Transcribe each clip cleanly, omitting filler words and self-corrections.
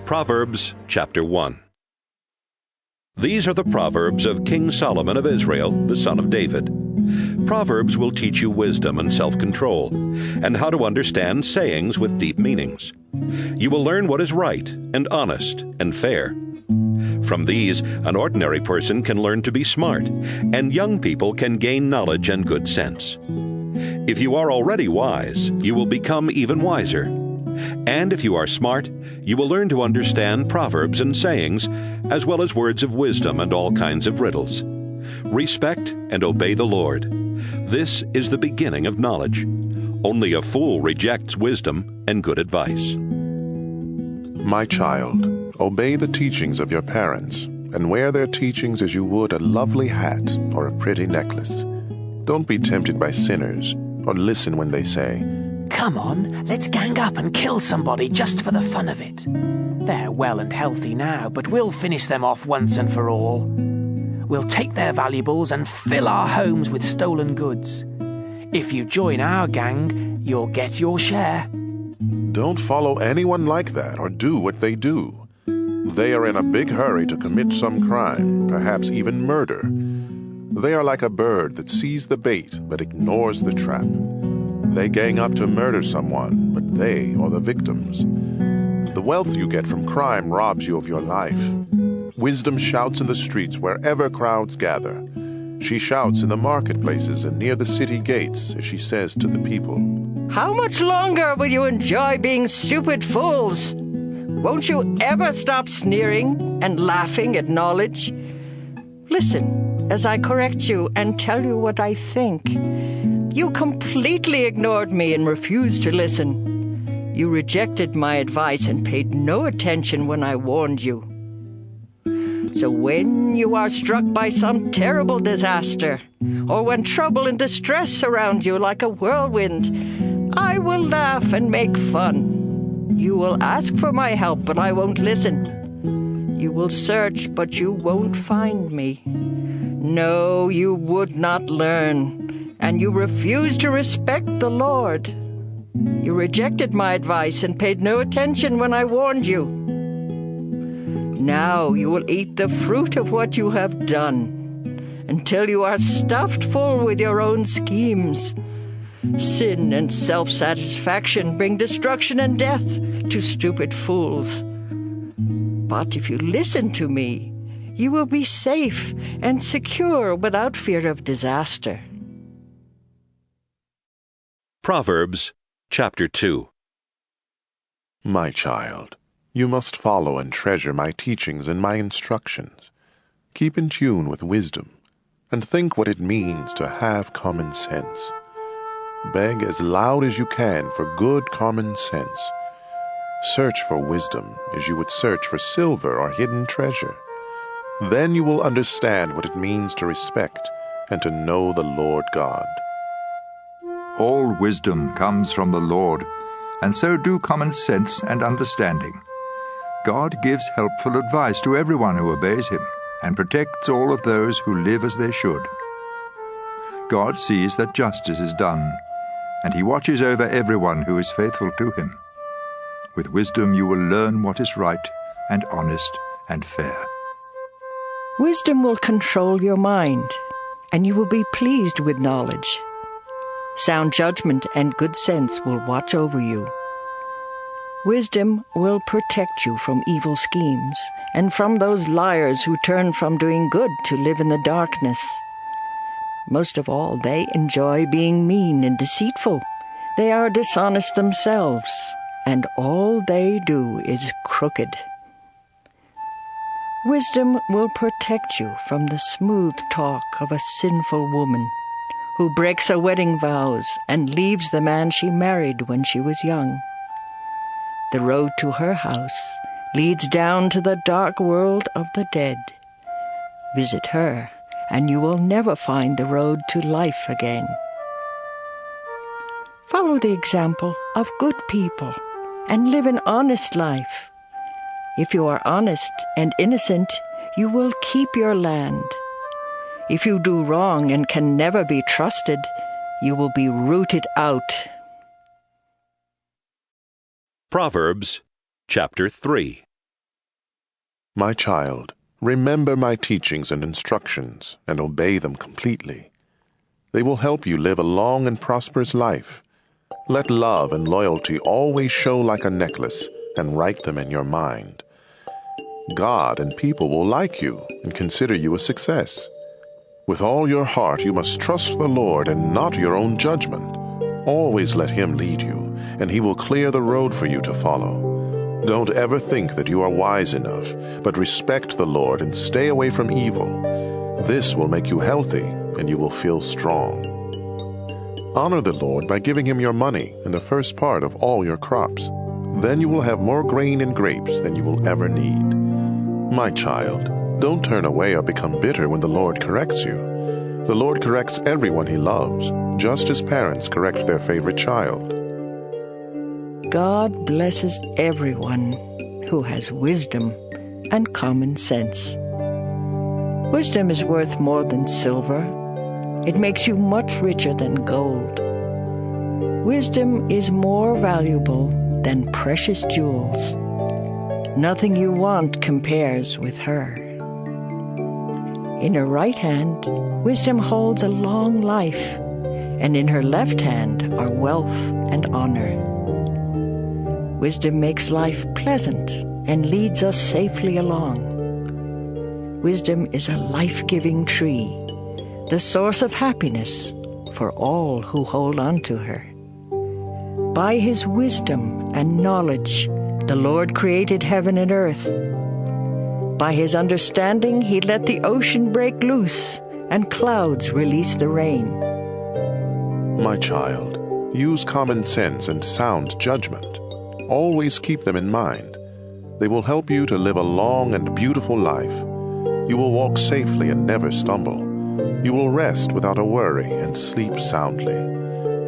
Proverbs chapter 1. These are the Proverbs of King Solomon of Israel, the son of David. Proverbs will teach you wisdom and self-control, and how to understand sayings with deep meanings. You will learn what is right and honest and fair. From these, an ordinary person can learn to be smart, and young people can gain knowledge and good sense. If you are already wise, you will become even wiser. And if you are smart, you will learn to understand proverbs and sayings, as well as words of wisdom and all kinds of riddles. Respect and obey the Lord. This is the beginning of knowledge. Only a fool rejects wisdom and good advice. My child, obey the teachings of your parents, and wear their teachings as you would a lovely hat or a pretty necklace. Don't be tempted by sinners, or listen when they say, "Come on, let's gang up and kill somebody just for the fun of it. They're well and healthy now, but we'll finish them off once and for all. We'll take their valuables and fill our homes with stolen goods. If you join our gang, you'll get your share." Don't follow anyone like that or do what they do. They are in a big hurry to commit some crime, perhaps even murder. They are like a bird that sees the bait but ignores the trap. They gang up to murder someone, but they are the victims. The wealth you get from crime robs you of your life. Wisdom shouts in the streets wherever crowds gather. She shouts in the marketplaces and near the city gates as she says to the people, "How much longer will you enjoy being stupid fools? Won't you ever stop sneering and laughing at knowledge? Listen as I correct you and tell you what I think. You completely ignored me and refused to listen. You rejected my advice and paid no attention when I warned you. So when you are struck by some terrible disaster, or when trouble and distress surround you like a whirlwind, I will laugh and make fun. You will ask for my help, but I won't listen. You will search, but you won't find me. No, you would not learn. And you refused to respect the Lord. You rejected my advice and paid no attention when I warned you. Now you will eat the fruit of what you have done, until you are stuffed full with your own schemes. Sin and self-satisfaction bring destruction and death to stupid fools. But if you listen to me, you will be safe and secure without fear of disaster." Proverbs chapter 2. My child, you must follow and treasure my teachings and my instructions. Keep in tune with wisdom, and think what it means to have common sense. Beg as loud as you can for good common sense. Search for wisdom as you would search for silver or hidden treasure. Then you will understand what it means to respect and to know the Lord God. All wisdom comes from the Lord, and so do common sense and understanding. God gives helpful advice to everyone who obeys him, and protects all of those who live as they should. God sees that justice is done, and he watches over everyone who is faithful to him. With wisdom you will learn what is right and honest and fair. Wisdom will control your mind, and you will be pleased with knowledge. Sound judgment and good sense will watch over you. Wisdom will protect you from evil schemes, and from those liars who turn from doing good to live in the darkness. Most of all, they enjoy being mean and deceitful. They are dishonest themselves, and all they do is crooked. Wisdom will protect you from the smooth talk of a sinful woman, who breaks her wedding vows and leaves the man she married when she was young. The road to her house leads down to the dark world of the dead. Visit her, and you will never find the road to life again. Follow the example of good people and live an honest life. If you are honest and innocent, you will keep your land. If you do wrong and can never be trusted, you will be rooted out. Proverbs chapter 3. My child, remember my teachings and instructions and obey them completely. They will help you live a long and prosperous life. Let love and loyalty always show like a necklace and write them in your mind. God and people will like you and consider you a success. With all your heart you must trust the Lord and not your own judgment. Always let Him lead you, and He will clear the road for you to follow. Don't ever think that you are wise enough, but respect the Lord and stay away from evil. This will make you healthy, and you will feel strong. Honor the Lord by giving Him your money and the first part of all your crops. Then you will have more grain and grapes than you will ever need. My child, don't turn away or become bitter when the Lord corrects you. The Lord corrects everyone He loves, just as parents correct their favorite child. God blesses everyone who has wisdom and common sense. Wisdom is worth more than silver. It makes you much richer than gold. Wisdom is more valuable than precious jewels. Nothing you want compares with her. In her right hand, wisdom holds a long life, and in her left hand are wealth and honor. Wisdom makes life pleasant and leads us safely along. Wisdom is a life-giving tree, the source of happiness for all who hold on to her. By His wisdom and knowledge, the Lord created heaven and earth. By His understanding, He let the ocean break loose and clouds release the rain. My child, use common sense and sound judgment. Always keep them in mind. They will help you to live a long and beautiful life. You will walk safely and never stumble. You will rest without a worry and sleep soundly.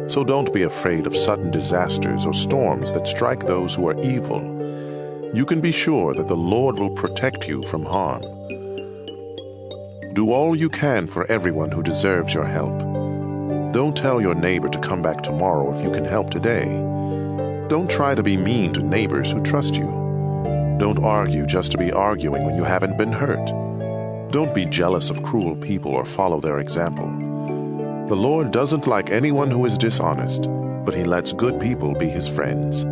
So don't be afraid of sudden disasters or storms that strike those who are evil. You can be sure that the Lord will protect you from harm. Do all you can for everyone who deserves your help. Don't tell your neighbor to come back tomorrow if you can help today. Don't try to be mean to neighbors who trust you. Don't argue just to be arguing when you haven't been hurt. Don't be jealous of cruel people or follow their example. The Lord doesn't like anyone who is dishonest, but He lets good people be His friends.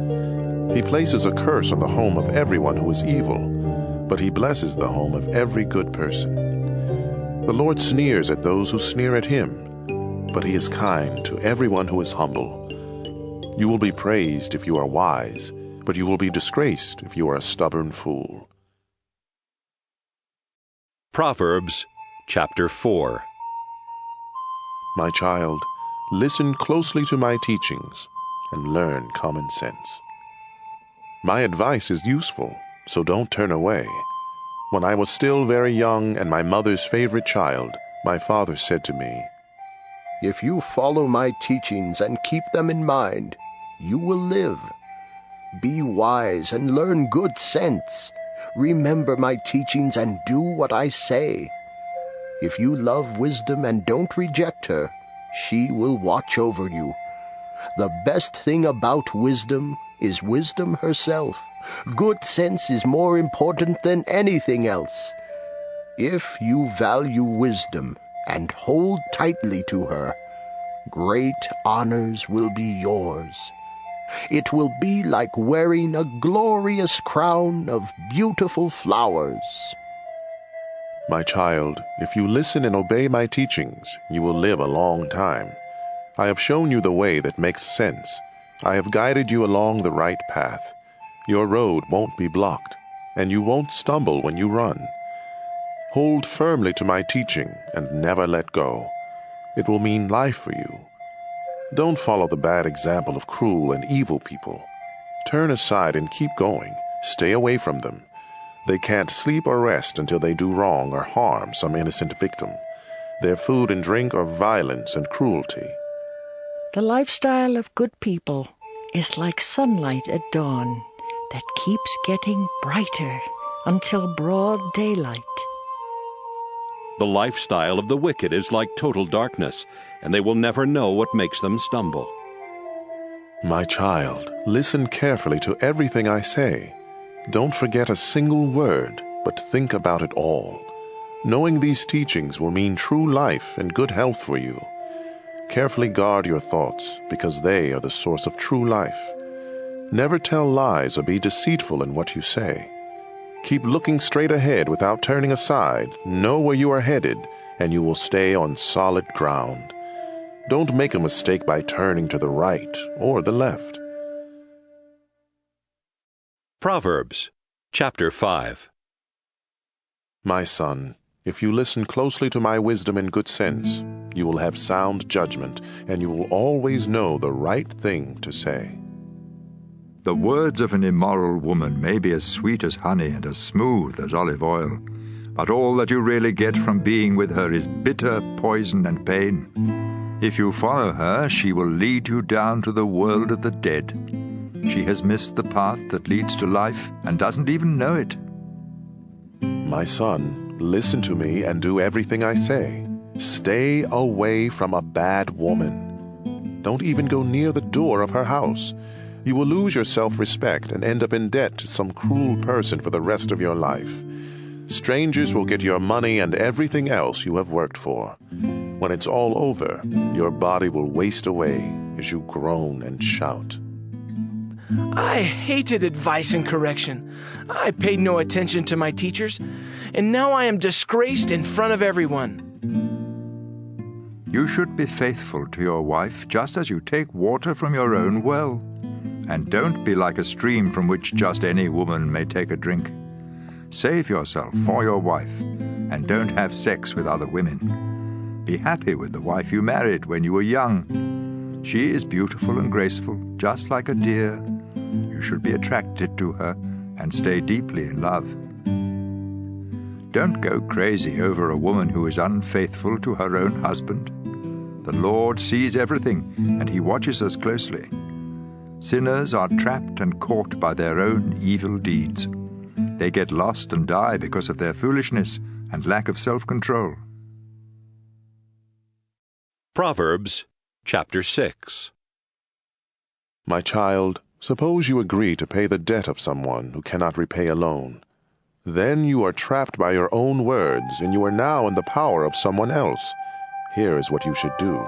He places a curse on the home of everyone who is evil, but He blesses the home of every good person. The Lord sneers at those who sneer at Him, but He is kind to everyone who is humble. You will be praised if you are wise, but you will be disgraced if you are a stubborn fool. Proverbs chapter 4. My child, listen closely to my teachings and learn common sense. My advice is useful, so don't turn away. When I was still very young and my mother's favorite child, my father said to me, "If you follow my teachings and keep them in mind, you will live. Be wise and learn good sense. Remember my teachings and do what I say. If you love wisdom and don't reject her, she will watch over you. The best thing about wisdom is wisdom herself. Good sense is more important than anything else. If you value wisdom and hold tightly to her, great honors will be yours. It will be like wearing a glorious crown of beautiful flowers." My child, if you listen and obey my teachings, you will live a long time. I have shown you the way that makes sense. I have guided you along the right path. Your road won't be blocked, and you won't stumble when you run. Hold firmly to my teaching and never let go. It will mean life for you. Don't follow the bad example of cruel and evil people. Turn aside and keep going. Stay away from them. They can't sleep or rest until they do wrong or harm some innocent victim. Their food and drink are violence and cruelty. The lifestyle of good people is like sunlight at dawn that keeps getting brighter until broad daylight. The lifestyle of the wicked is like total darkness, and they will never know what makes them stumble. My child, listen carefully to everything I say. Don't forget a single word. but think about it all. Knowing these teachings will mean true life and good health for you. Carefully guard your thoughts, because they are the source of true life. Never tell lies or be deceitful in what you say. Keep looking straight ahead without turning aside. Know where you are headed, and you will stay on solid ground. Don't make a mistake by turning to the right or the left. Proverbs, chapter 5. My son, if you listen closely to my wisdom and good sense, you will have sound judgment, and you will always know the right thing to say. The words of an immoral woman may be as sweet as honey and as smooth as olive oil, but all that you really get from being with her is bitter poison and pain. If you follow her, she will lead you down to the world of the dead. She has missed the path that leads to life and doesn't even know it. My son, listen to me and do everything I say. Stay away from a bad woman. Don't even go near the door of her house. You will lose your self-respect and end up in debt to some cruel person for the rest of your life. Strangers will get your money and everything else you have worked for. When it's all over, your body will waste away as you groan and shout. I hated advice and correction. I paid no attention to my teachers, and now I am disgraced in front of everyone. You should be faithful to your wife just as you take water from your own well. And don't be like a stream from which just any woman may take a drink. Save yourself for your wife, and don't have sex with other women. Be happy with the wife you married when you were young. She is beautiful and graceful, just like a deer. You should be attracted to her and stay deeply in love. Don't go crazy over a woman who is unfaithful to her own husband. The Lord sees everything, and He watches us closely. Sinners are trapped and caught by their own evil deeds. They get lost and die because of their foolishness and lack of self-control. Proverbs, chapter 6. My child, suppose you agree to pay the debt of someone who cannot repay a loan. Then you are trapped by your own words, and you are now in the power of someone else. Here is what you should do.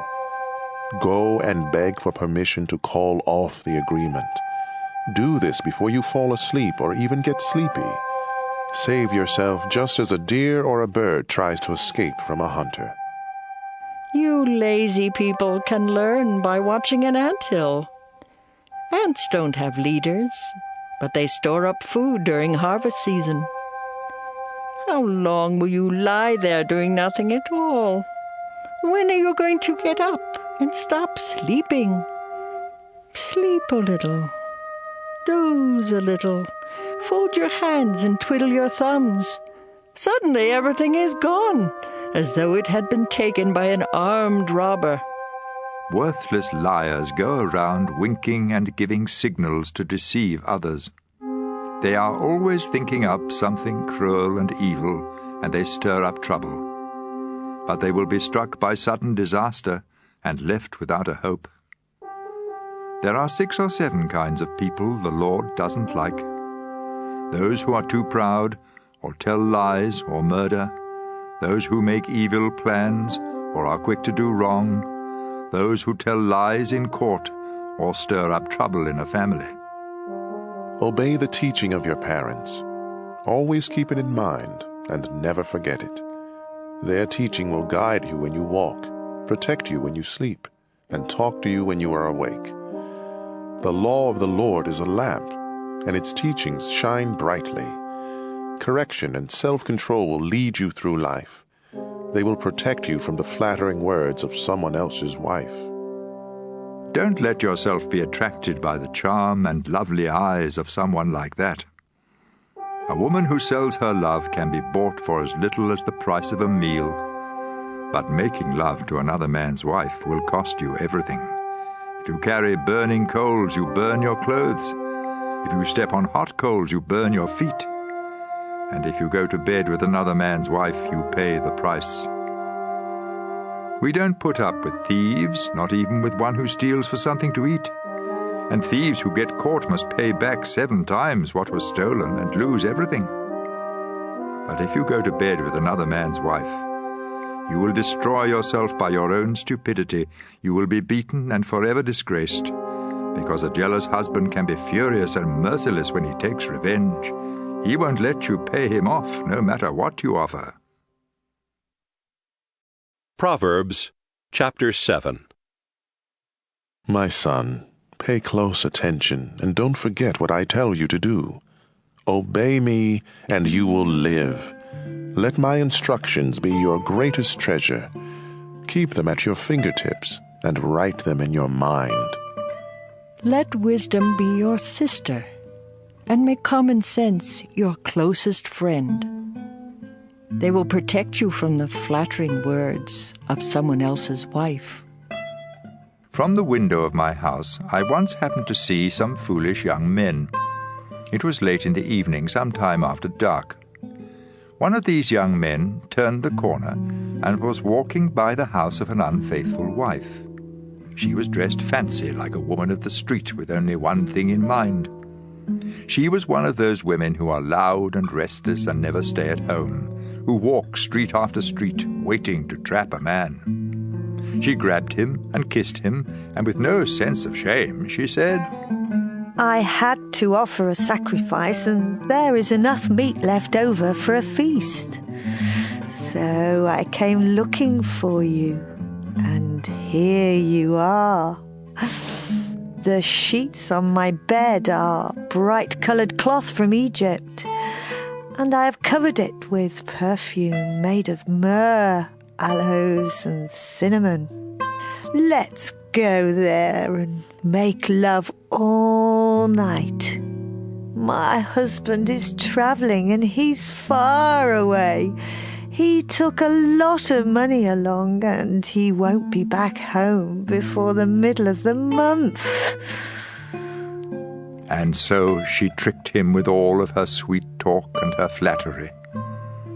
Go and beg for permission to call off the agreement. Do this before you fall asleep or even get sleepy. Save yourself just as a deer or a bird tries to escape from a hunter. You lazy people can learn by watching an anthill. Ants don't have leaders, but they store up food during harvest season. How long will you lie there doing nothing at all? When are you going to get up and stop sleeping? Sleep a little. Doze a little. Fold your hands and twiddle your thumbs. Suddenly everything is gone, as though it had been taken by an armed robber. Worthless liars go around winking and giving signals to deceive others. They are always thinking up something cruel and evil, and they stir up trouble. But they will be struck by sudden disaster and left without a hope. There are 6 or 7 kinds of people the Lord doesn't like. Those who are too proud, or tell lies, or murder. Those who make evil plans, or are quick to do wrong. Those who tell lies in court, or stir up trouble in a family. Obey the teaching of your parents. Always keep it in mind, and never forget it. Their teaching will guide you when you walk, protect you when you sleep, and talk to you when you are awake. The law of the Lord is a lamp, and its teachings shine brightly. Correction and self-control will lead you through life. They will protect you from the flattering words of someone else's wife. Don't let yourself be attracted by the charm and lovely eyes of someone like that. A woman who sells her love can be bought for as little as the price of a meal. But making love to another man's wife will cost you everything. If you carry burning coals, you burn your clothes. If you step on hot coals, you burn your feet. And if you go to bed with another man's wife, you pay the price. We don't put up with thieves, not even with one who steals for something to eat. And thieves who get caught must pay back 7 times what was stolen and lose everything. But if you go to bed with another man's wife, you will destroy yourself by your own stupidity. You will be beaten and forever disgraced, because a jealous husband can be furious and merciless when he takes revenge. He won't let you pay him off, no matter what you offer. Proverbs chapter 7. My son, pay close attention and don't forget what I tell you to do. Obey me, and you will live. Let my instructions be your greatest treasure. Keep them at your fingertips and write them in your mind. Let wisdom be your sister, and make common sense your closest friend. They will protect you from the flattering words of someone else's wife. From the window of my house, I once happened to see some foolish young men. It was late in the evening, some time after dark. One of these young men turned the corner and was walking by the house of an unfaithful wife. She was dressed fancy like a woman of the street with only one thing in mind. She was one of those women who are loud and restless and never stay at home, who walk street after street waiting to trap a man. She grabbed him and kissed him, and with no sense of shame, she said, I had to offer a sacrifice, and there is enough meat left over for a feast. So I came looking for you, and here you are. The sheets on my bed are bright-coloured cloth from Egypt, and I have covered it with perfume made of myrrh, aloes, and cinnamon. Let's go there and make love all night. My husband is travelling and he's far away. He took a lot of money along and he won't be back home before the middle of the month. And so she tricked him with all of her sweet talk and her flattery.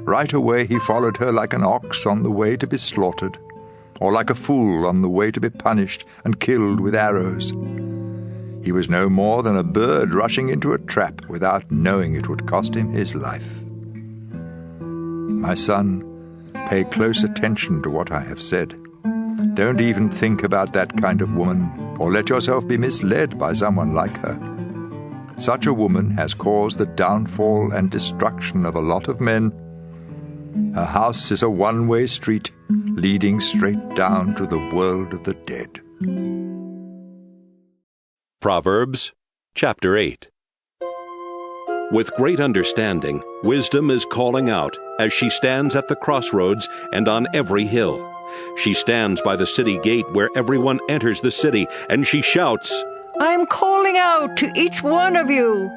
Right away he followed her like an ox on the way to be slaughtered, or like a fool on the way to be punished and killed with arrows. He was no more than a bird rushing into a trap without knowing it would cost him his life. My son, pay close attention to what I have said. Don't even think about that kind of woman, or let yourself be misled by someone like her. Such a woman has caused the downfall and destruction of a lot of men. Her house is a one-way street leading straight down to the world of the dead. Proverbs chapter 8. With great understanding, wisdom is calling out as she stands at the crossroads and on every hill. She stands by the city gate where everyone enters the city, and she shouts, I am calling out to each one of you.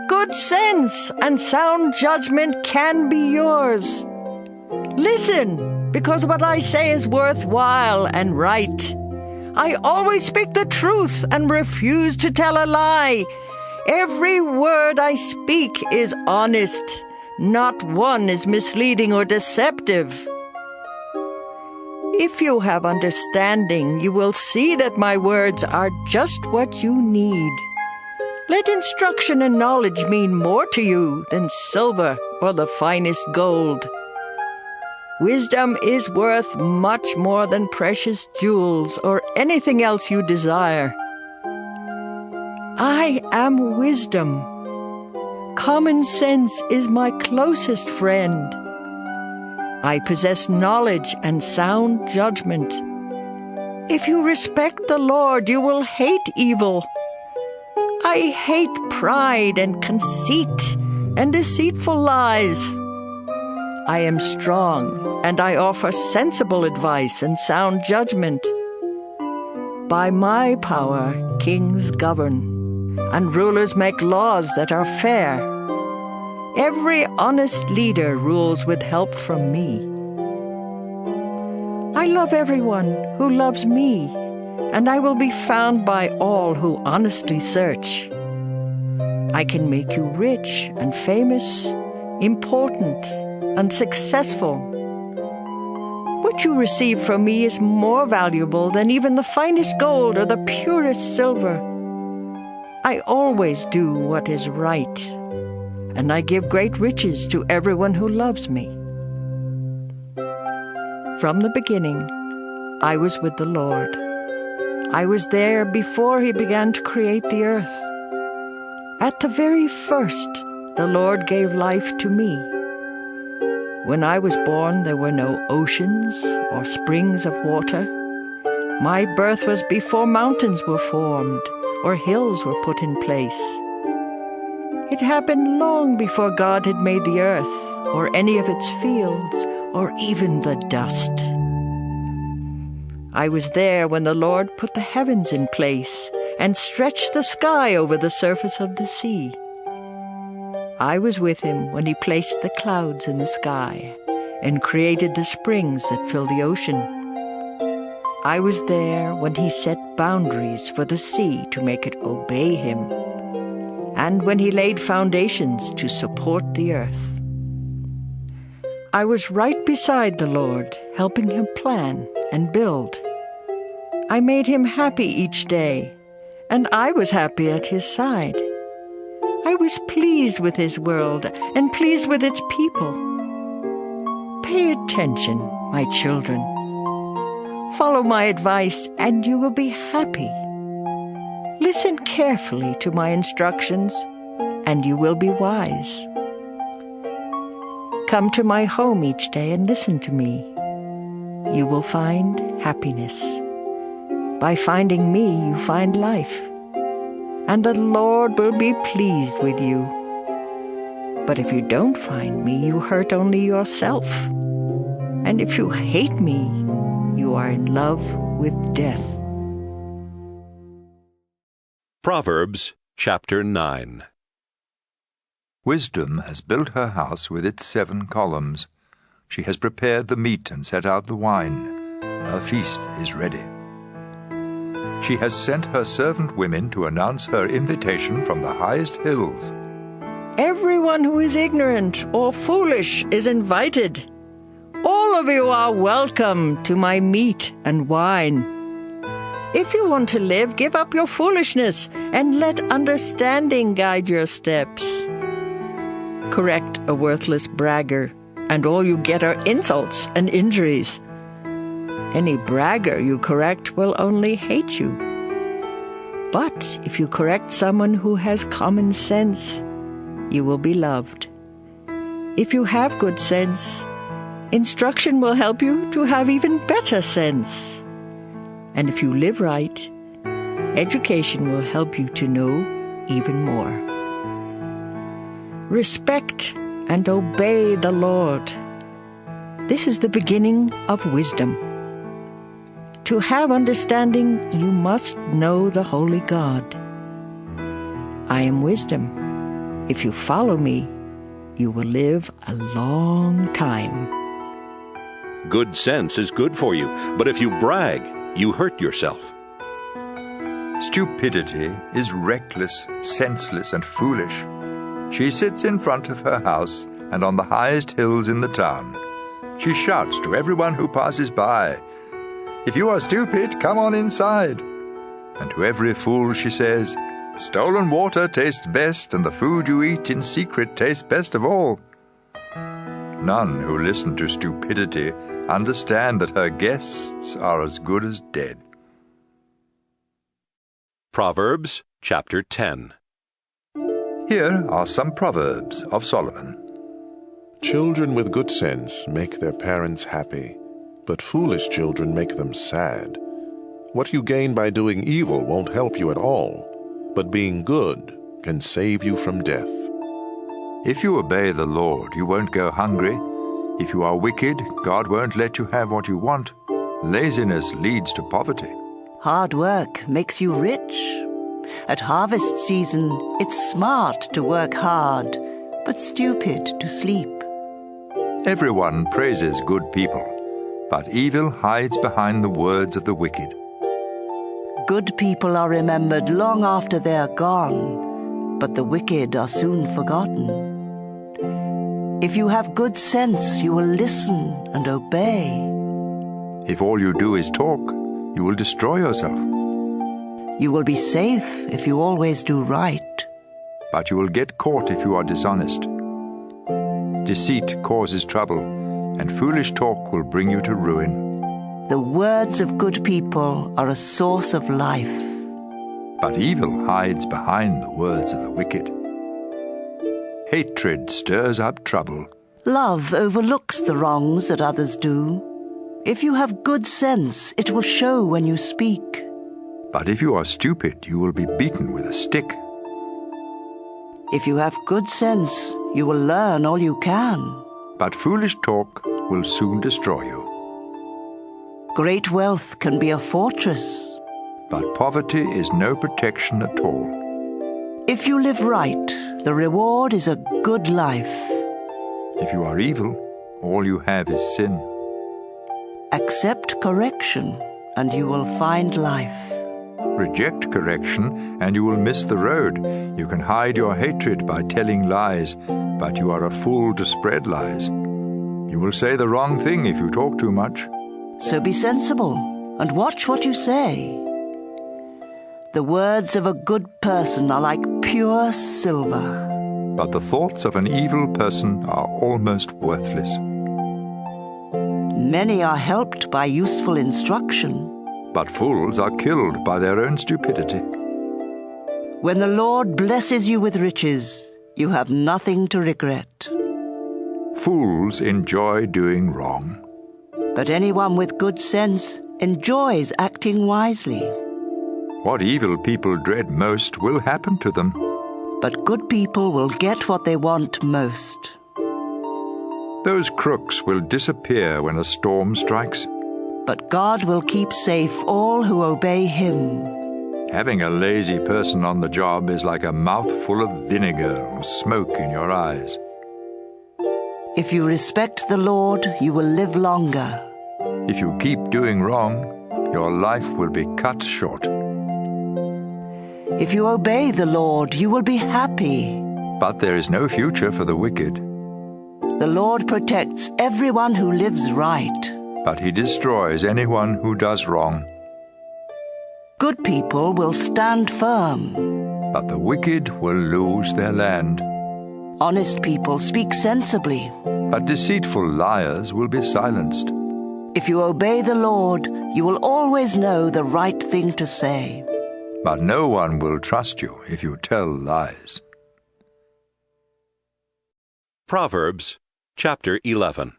Good sense and sound judgment can be yours. Listen, because what I say is worthwhile and right. I always speak the truth and refuse to tell a lie. Every word I speak is honest. Not one is misleading or deceptive. If you have understanding, you will see that my words are just what you need. Let instruction and knowledge mean more to you than silver or the finest gold. Wisdom is worth much more than precious jewels or anything else you desire. I am wisdom. Common sense is my closest friend. I possess knowledge and sound judgment. If you respect the Lord, you will hate evil. I hate pride and conceit and deceitful lies. I am strong, and I offer sensible advice and sound judgment. By my power, kings govern, and rulers make laws that are fair. Every honest leader rules with help from me. I love everyone who loves me, and I will be found by all who honestly search. I can make you rich and famous, important and successful. What you receive from me is more valuable than even the finest gold or the purest silver. I always do what is right. and I give great riches to everyone who loves me. From the beginning, I was with the Lord. I was there before He began to create the earth. At the very first, the Lord gave life to me. When I was born, there were no oceans or springs of water. My birth was before mountains were formed or hills were put in place. It happened long before God had made the earth or any of its fields or even the dust. I was there when the Lord put the heavens in place and stretched the sky over the surface of the sea. I was with Him when He placed the clouds in the sky and created the springs that fill the ocean. I was there when He set boundaries for the sea to make it obey Him, and when He laid foundations to support the earth. I was right beside the Lord, helping Him plan and build. I made Him happy each day, and I was happy at His side. I was pleased with His world and pleased with its people. Pay attention, my children. Follow my advice, and you will be happy. Listen carefully to my instructions, and you will be wise. Come to my home each day and listen to me. You will find happiness. By finding me, you find life. And the Lord will be pleased with you. But if you don't find me, you hurt only yourself. And if you hate me, you are in love with death. Proverbs chapter 9. Wisdom has built her house with its 7 columns. She has prepared the meat and set out the wine. Her feast is ready. She has sent her servant women to announce her invitation from the highest hills. Everyone who is ignorant or foolish is invited. All of you are welcome to my meat and wine. If you want to live, give up your foolishness and let understanding guide your steps. Correct a worthless bragger, and all you get are insults and injuries. Any bragger you correct will only hate you. But if you correct someone who has common sense, you will be loved. If you have good sense, instruction will help you to have even better sense. And if you live right, education will help you to know even more. Respect and obey the Lord. This is the beginning of wisdom. To have understanding, you must know the holy God. I am wisdom. If you follow me, you will live a long time. Good sense is good for you, but if you brag, you hurt yourself. Stupidity is reckless, senseless, and foolish. She sits in front of her house and on the highest hills in the town. She shouts to everyone who passes by, "If you are stupid, come on inside." And to every fool she says, "Stolen water tastes best, and the food you eat in secret tastes best of all." None who listen to stupidity understand that her guests are as good as dead. Proverbs chapter 10. Here are some Proverbs of Solomon. Children with good sense make their parents happy, but foolish children make them sad. What you gain by doing evil won't help you at all, but being good can save you from death. If you obey the Lord, you won't go hungry. If you are wicked, God won't let you have what you want. Laziness leads to poverty. Hard work makes you rich. At harvest season, it's smart to work hard, but stupid to sleep. Everyone praises good people, but evil hides behind the words of the wicked. Good people are remembered long after they're gone, but the wicked are soon forgotten. If you have good sense, you will listen and obey. If all you do is talk, you will destroy yourself. You will be safe if you always do right. but you will get caught if you are dishonest. Deceit causes trouble, and foolish talk will bring you to ruin. The words of good people are a source of life, but evil hides behind the words of the wicked. Hatred stirs up trouble. Love overlooks the wrongs that others do. If you have good sense, it will show when you speak. But if you are stupid, you will be beaten with a stick. If you have good sense, you will learn all you can. But foolish talk will soon destroy you. Great wealth can be a fortress, but poverty is no protection at all. If you live right, the reward is a good life. If you are evil, all you have is sin. Accept correction, and you will find life. Reject correction, and you will miss the road. You can hide your hatred by telling lies, but you are a fool to spread lies. You will say the wrong thing if you talk too much. So be sensible, and watch what you say. The words of a good person are like pure silver, but the thoughts of an evil person are almost worthless. Many are helped by useful instruction, but fools are killed by their own stupidity. When the Lord blesses you with riches, you have nothing to regret. Fools enjoy doing wrong, but anyone with good sense enjoys acting wisely. What evil people dread most will happen to them, but good people will get what they want most. Those crooks will disappear when a storm strikes, but God will keep safe all who obey Him. Having a lazy person on the job is like a mouthful of vinegar or smoke in your eyes. If you respect the Lord, you will live longer. If you keep doing wrong, your life will be cut short. If you obey the Lord, you will be happy. But there is no future for the wicked. The Lord protects everyone who lives right, but He destroys anyone who does wrong. Good people will stand firm, but the wicked will lose their land. Honest people speak sensibly, but deceitful liars will be silenced. If you obey the Lord, you will always know the right thing to say. But no one will trust you if you tell lies. Proverbs chapter 11.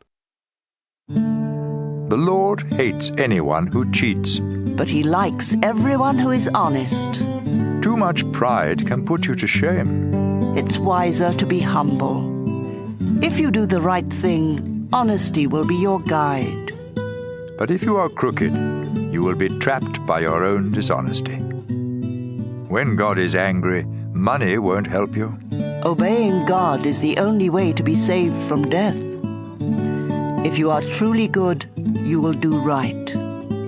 The Lord hates anyone who cheats, but He likes everyone who is honest. Too much pride can put you to shame. It's wiser to be humble. If you do the right thing, honesty will be your guide. But if you are crooked, you will be trapped by your own dishonesty. When God is angry, money won't help you. Obeying God is the only way to be saved from death. If you are truly good, you will do right.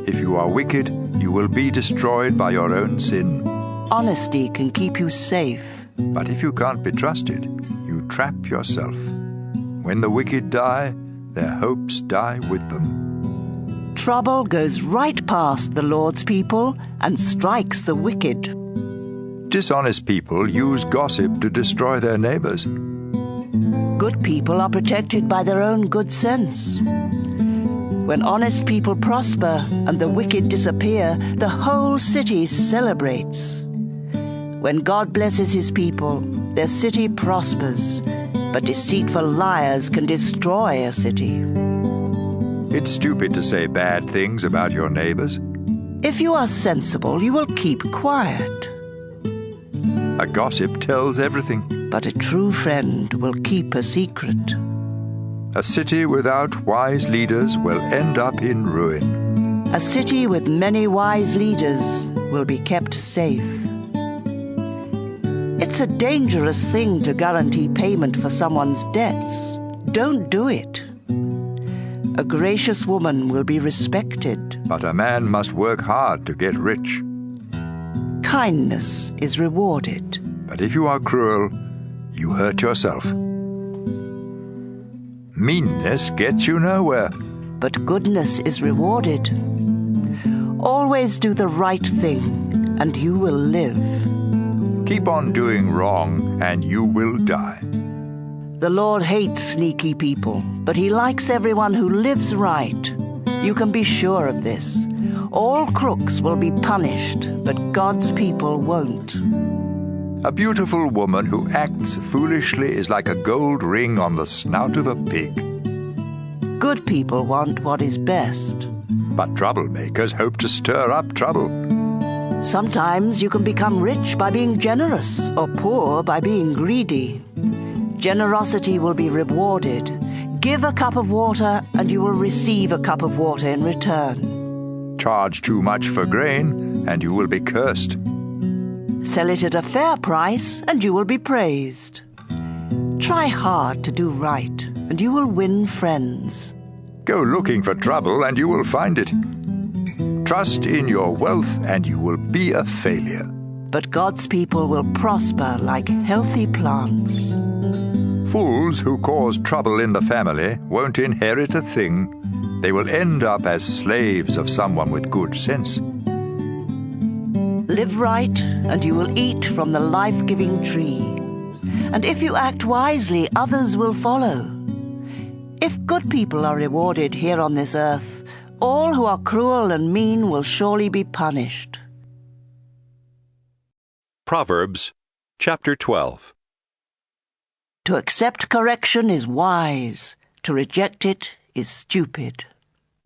If you are wicked, you will be destroyed by your own sin. Honesty can keep you safe. But if you can't be trusted, you trap yourself. When the wicked die, their hopes die with them. Trouble goes right past the Lord's people and strikes the wicked. Dishonest people use gossip to destroy their neighbors. Good people are protected by their own good sense. When honest people prosper and the wicked disappear, the whole city celebrates. When God blesses His people, their city prospers, but deceitful liars can destroy a city. It's stupid to say bad things about your neighbors. If you are sensible, you will keep quiet. A gossip tells everything, but a true friend will keep a secret. A city without wise leaders will end up in ruin. A city with many wise leaders will be kept safe. It's a dangerous thing to guarantee payment for someone's debts. Don't do it. A gracious woman will be respected. But a man must work hard to get rich. Kindness is rewarded. But if you are cruel, you hurt yourself. Meanness gets you nowhere. But goodness is rewarded. Always do the right thing, and you will live. Keep on doing wrong, and you will die. The Lord hates sneaky people, but he likes everyone who lives right. You can be sure of this. All crooks will be punished, but God's people won't. A beautiful woman who acts foolishly is like a gold ring on the snout of a pig. Good people want what is best. But troublemakers hope to stir up trouble. Sometimes you can become rich by being generous, or poor by being greedy. Generosity will be rewarded. Give a cup of water, and you will receive a cup of water in return. Charge too much for grain, and you will be cursed. Sell it at a fair price, and you will be praised. Try hard to do right, and you will win friends. Go looking for trouble, and you will find it. Trust in your wealth, and you will be a failure. But God's people will prosper like healthy plants. Fools who cause trouble in the family won't inherit a thing. They will end up as slaves of someone with good sense. Live right, and you will eat from the life-giving tree. And if you act wisely, others will follow. If good people are rewarded here on this earth, all who are cruel and mean will surely be punished. Proverbs chapter 12. To accept correction is wise. To reject it is stupid.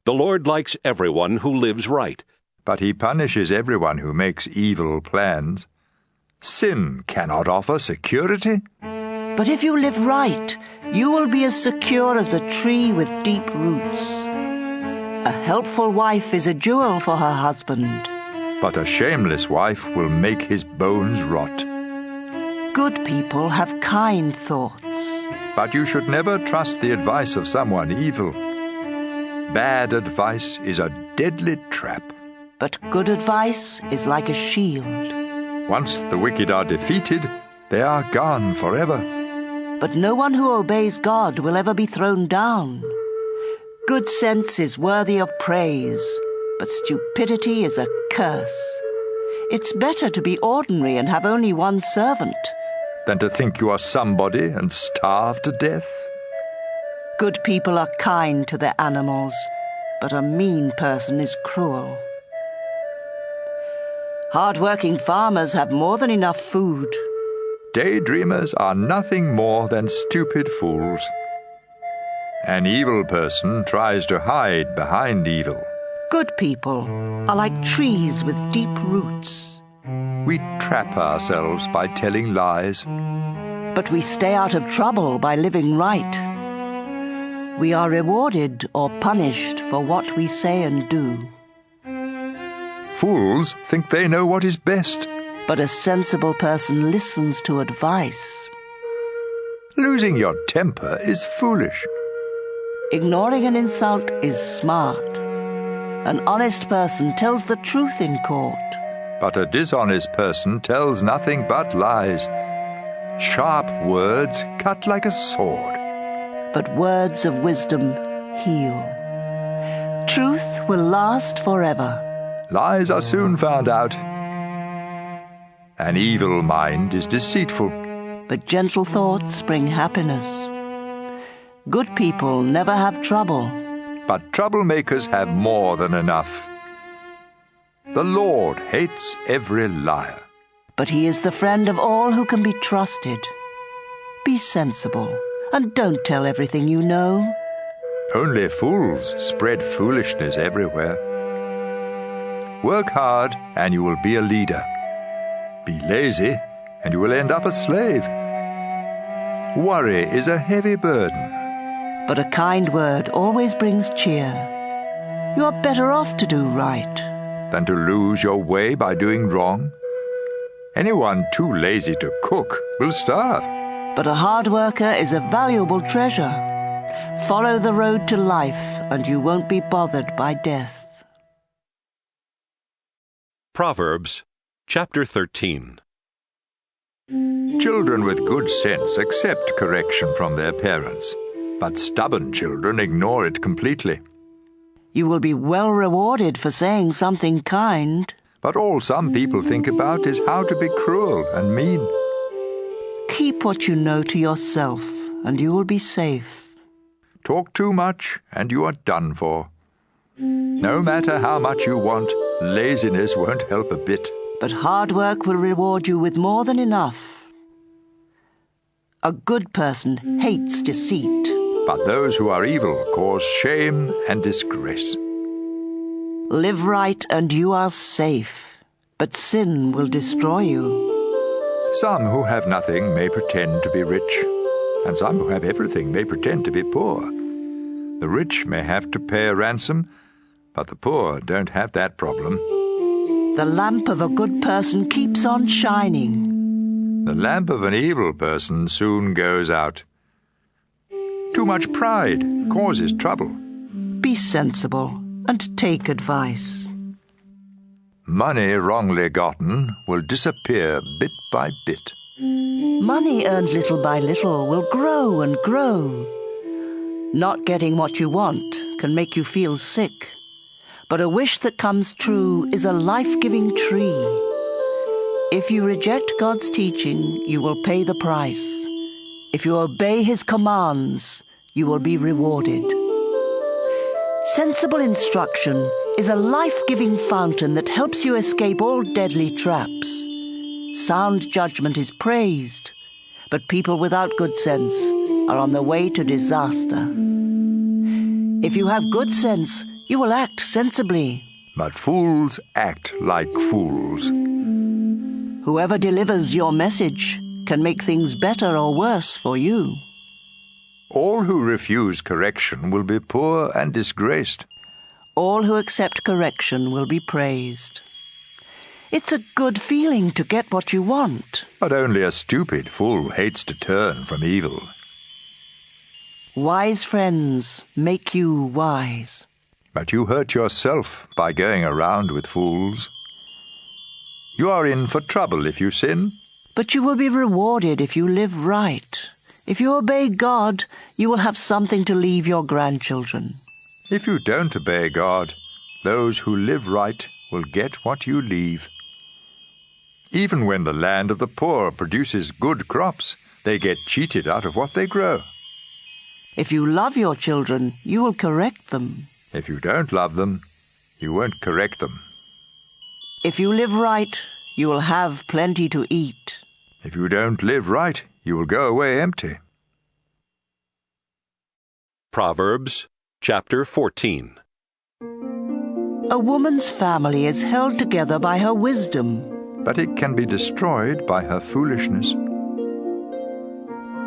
The Lord likes everyone who lives right, but he punishes everyone who makes evil plans. Sin cannot offer security. But if you live right, you will be as secure as a tree with deep roots. A helpful wife is a jewel for her husband. But a shameless wife will make his bones rot. Good people have kind thoughts. But you should never trust the advice of someone evil. Bad advice is a deadly trap. But good advice is like a shield. Once the wicked are defeated, they are gone forever. But no one who obeys God will ever be thrown down. Good sense is worthy of praise, but stupidity is a curse. It's better to be ordinary and have only one servant than to think you are somebody and starve to death. Good people are kind to their animals, but a mean person is cruel. Hard-working farmers have more than enough food. Daydreamers are nothing more than stupid fools. An evil person tries to hide behind evil. Good people are like trees with deep roots. We trap ourselves by telling lies. But we stay out of trouble by living right. We are rewarded or punished for what we say and do. Fools think they know what is best. But a sensible person listens to advice. Losing your temper is foolish. Ignoring an insult is smart. An honest person tells the truth in court. But a dishonest person tells nothing but lies. Sharp words cut like a sword. But words of wisdom heal. Truth will last forever. Lies are soon found out. An evil mind is deceitful. But gentle thoughts bring happiness. Good people never have trouble. But troublemakers have more than enough. The Lord hates every liar. But he is the friend of all who can be trusted. Be sensible, and don't tell everything you know. Only fools spread foolishness everywhere. Work hard, and you will be a leader. Be lazy, and you will end up a slave. Worry is a heavy burden. But a kind word always brings cheer. You are better off to do right than to lose your way by doing wrong. Anyone too lazy to cook will starve. But a hard worker is a valuable treasure. Follow the road to life, and you won't be bothered by death. Proverbs chapter 13. Children with good sense accept correction from their parents, but stubborn children ignore it completely. You will be well rewarded for saying something kind. But all some people think about is how to be cruel and mean. Keep what you know to yourself, and you will be safe. Talk too much, and you are done for. No matter how much you want, laziness won't help a bit. But hard work will reward you with more than enough. A good person hates deceit. But those who are evil cause shame and disgrace. Live right and you are safe, but sin will destroy you. Some who have nothing may pretend to be rich, and some who have everything may pretend to be poor. The rich may have to pay a ransom, but the poor don't have that problem. The lamp of a good person keeps on shining. The lamp of an evil person soon goes out. Too much pride causes trouble. Be sensible and take advice. Money wrongly gotten will disappear bit by bit. Money earned little by little will grow and grow. Not getting what you want can make you feel sick, but a wish that comes true is a life-giving tree. If you reject God's teaching, you will pay the price. If you obey His commands, you will be rewarded. Sensible instruction is a life-giving fountain that helps you escape all deadly traps. Sound judgment is praised, but people without good sense are on the way to disaster. If you have good sense, you will act sensibly. But fools act like fools. Whoever delivers your message can make things better or worse for you. All who refuse correction will be poor and disgraced. All who accept correction will be praised. It's a good feeling to get what you want. But only a stupid fool hates to turn from evil. Wise friends make you wise. But you hurt yourself by going around with fools. You are in for trouble if you sin. But you will be rewarded if you live right. If you obey God, you will have something to leave your grandchildren. If you don't obey God, those who live right will get what you leave. Even when the land of the poor produces good crops, they get cheated out of what they grow. If you love your children, you will correct them. If you don't love them, you won't correct them. If you live right, you will have plenty to eat. If you don't live right, you will go away empty. Proverbs chapter 14. A woman's family is held together by her wisdom. But it can be destroyed by her foolishness.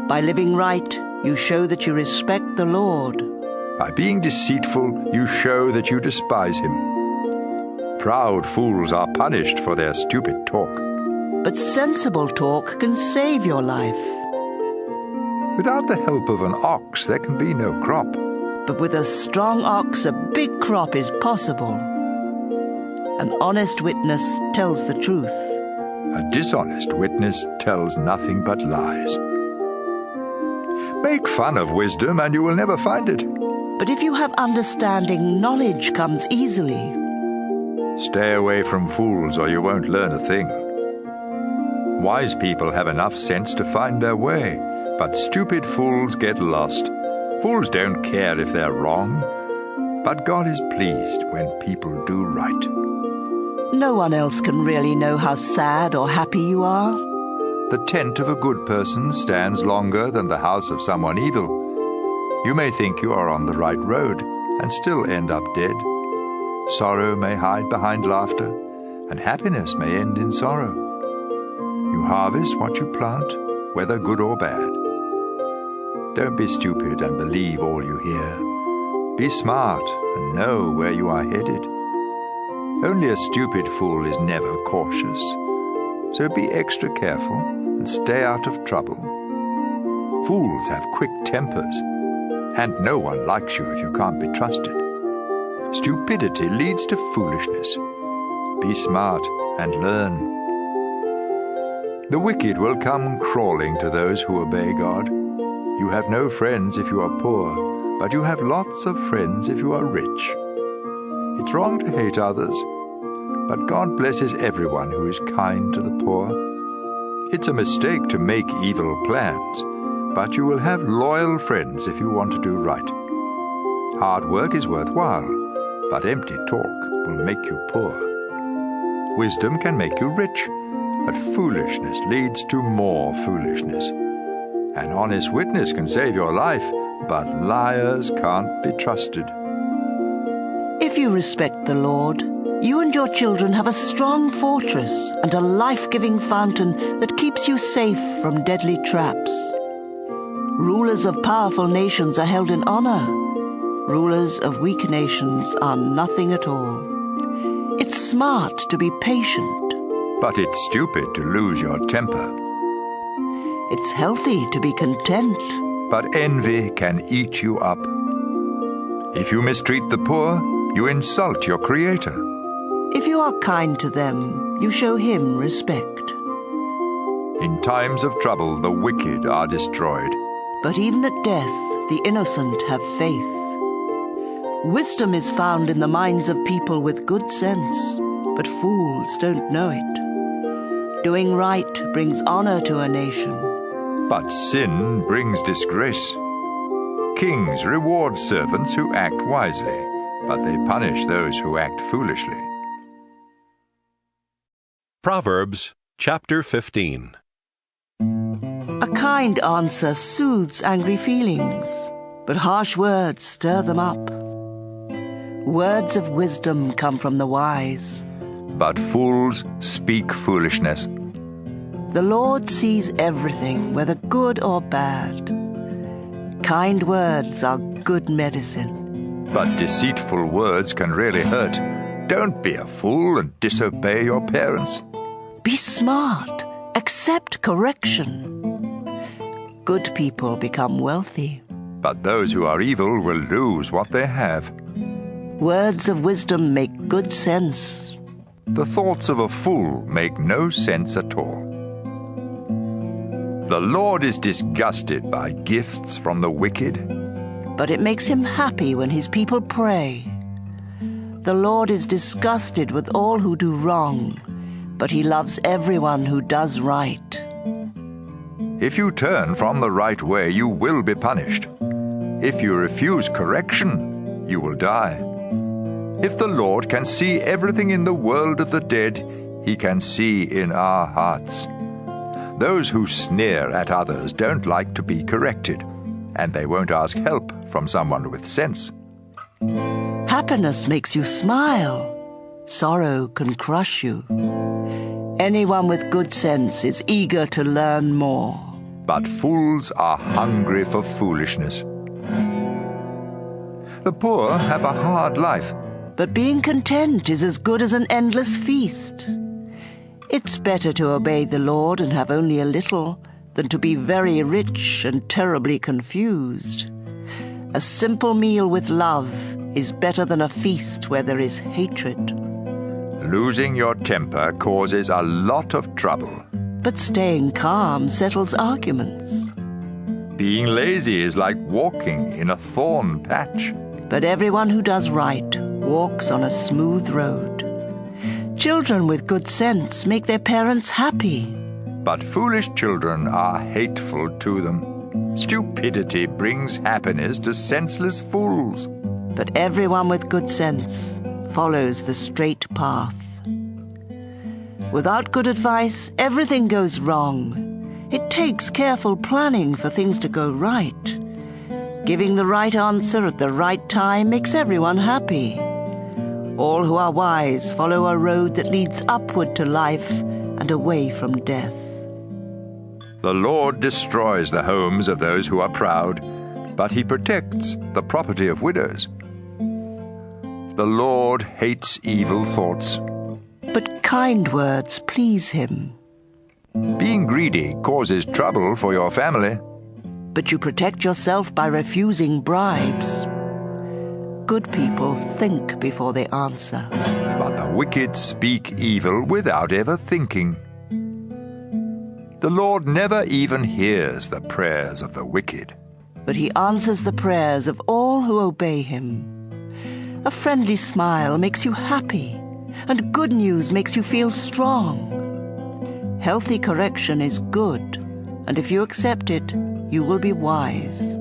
By living right, you show that you respect the Lord. By being deceitful, you show that you despise Him. Proud fools are punished for their stupid talk. But sensible talk can save your life. Without the help of an ox, there can be no crop. But with a strong ox, a big crop is possible. An honest witness tells the truth. A dishonest witness tells nothing but lies. Make fun of wisdom and you will never find it. But if you have understanding, knowledge comes easily. Stay away from fools or you won't learn a thing. Wise people have enough sense to find their way, but stupid fools get lost. Fools don't care if they're wrong, but God is pleased when people do right. No one else can really know how sad or happy you are. The tent of a good person stands longer than the house of someone evil. You may think you are on the right road and still end up dead. Sorrow may hide behind laughter, and happiness may end in sorrow. You harvest what you plant, whether good or bad. Don't be stupid and believe all you hear. Be smart and know where you are headed. Only a stupid fool is never cautious. So be extra careful and stay out of trouble. Fools have quick tempers, and no one likes you if you can't be trusted. Stupidity leads to foolishness. Be smart and learn. The wicked will come crawling to those who obey God. You have no friends if you are poor, but you have lots of friends if you are rich. It's wrong to hate others, but God blesses everyone who is kind to the poor. It's a mistake to make evil plans, but you will have loyal friends if you want to do right. Hard work is worthwhile, but empty talk will make you poor. Wisdom can make you rich, but foolishness leads to more foolishness. An honest witness can save your life, but liars can't be trusted. If you respect the Lord, you and your children have a strong fortress and a life-giving fountain that keeps you safe from deadly traps. Rulers of powerful nations are held in honor. Rulers of weak nations are nothing at all. It's smart to be patient. But it's stupid to lose your temper. It's healthy to be content. But envy can eat you up. If you mistreat the poor, you insult your Creator. If you are kind to them, you show him respect. In times of trouble, the wicked are destroyed. But even at death, the innocent have faith. Wisdom is found in the minds of people with good sense, but fools don't know it. Doing right brings honor to a nation. But sin brings disgrace. Kings reward servants who act wisely, but they punish those who act foolishly. Proverbs chapter 15. A kind answer soothes angry feelings, but harsh words stir them up. Words of wisdom come from the wise, but fools speak foolishness. The Lord sees everything, whether good or bad. Kind words are good medicine. But deceitful words can really hurt. Don't be a fool and disobey your parents. Be smart. Accept correction. Good people become wealthy, but those who are evil will lose what they have. Words of wisdom make good sense. The thoughts of a fool make no sense at all. The Lord is disgusted by gifts from the wicked, but it makes him happy when his people pray. The Lord is disgusted with all who do wrong, but he loves everyone who does right. If you turn from the right way, you will be punished. If you refuse correction, you will die. If the Lord can see everything in the world of the dead, he can see in our hearts. Those who sneer at others don't like to be corrected, and they won't ask help from someone with sense. Happiness makes you smile. Sorrow can crush you. Anyone with good sense is eager to learn more. But fools are hungry for foolishness. The poor have a hard life, but being content is as good as an endless feast. It's better to obey the Lord and have only a little than to be very rich and terribly confused. A simple meal with love is better than a feast where there is hatred. Losing your temper causes a lot of trouble. But staying calm settles arguments. Being lazy is like walking in a thorn patch. But everyone who does right walks on a smooth road. Children with good sense make their parents happy. But foolish children are hateful to them. Stupidity brings happiness to senseless fools. But everyone with good sense follows the straight path. Without good advice, everything goes wrong. It takes careful planning for things to go right. Giving the right answer at the right time makes everyone happy. All who are wise follow a road that leads upward to life and away from death. The Lord destroys the homes of those who are proud, but he protects the property of widows. The Lord hates evil thoughts, but kind words please him. Being greedy causes trouble for your family, but you protect yourself by refusing bribes. Good people think before they answer, but the wicked speak evil without ever thinking. The Lord never even hears the prayers of the wicked, but he answers the prayers of all who obey him. A friendly smile makes you happy, and good news makes you feel strong. Healthy correction is good, and if you accept it, you will be wise.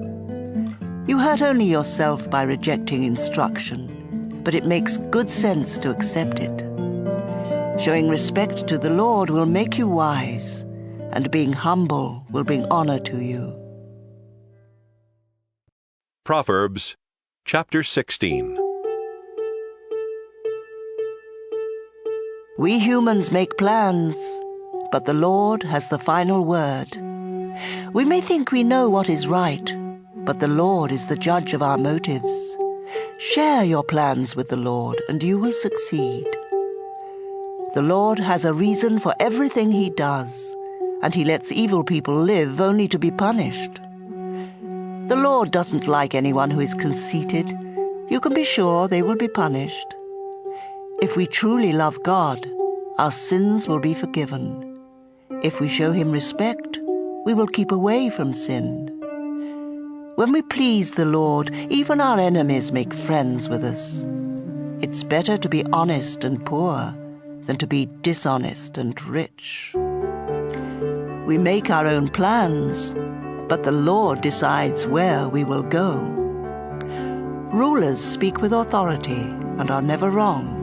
You hurt only yourself by rejecting instruction, but it makes good sense to accept it. Showing respect to the Lord will make you wise, and being humble will bring honor to you. Proverbs chapter 16. We humans make plans, but the Lord has the final word. We may think we know what is right, but the Lord is the judge of our motives. Share your plans with the Lord, and you will succeed. The Lord has a reason for everything he does, and he lets evil people live only to be punished. The Lord doesn't like anyone who is conceited. You can be sure they will be punished. If we truly love God, our sins will be forgiven. If we show him respect, we will keep away from sin. When we please the Lord, even our enemies make friends with us. It's better to be honest and poor than to be dishonest and rich. We make our own plans, but the Lord decides where we will go. Rulers speak with authority and are never wrong.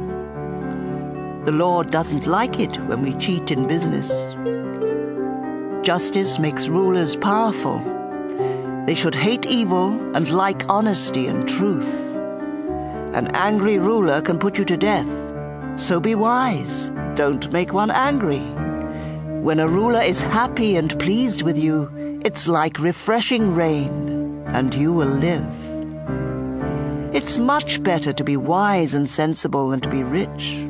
The Lord doesn't like it when we cheat in business. Justice makes rulers powerful. They should hate evil and like honesty and truth. An angry ruler can put you to death, so be wise. Don't make one angry. When a ruler is happy and pleased with you, it's like refreshing rain, and you will live. It's much better to be wise and sensible than to be rich.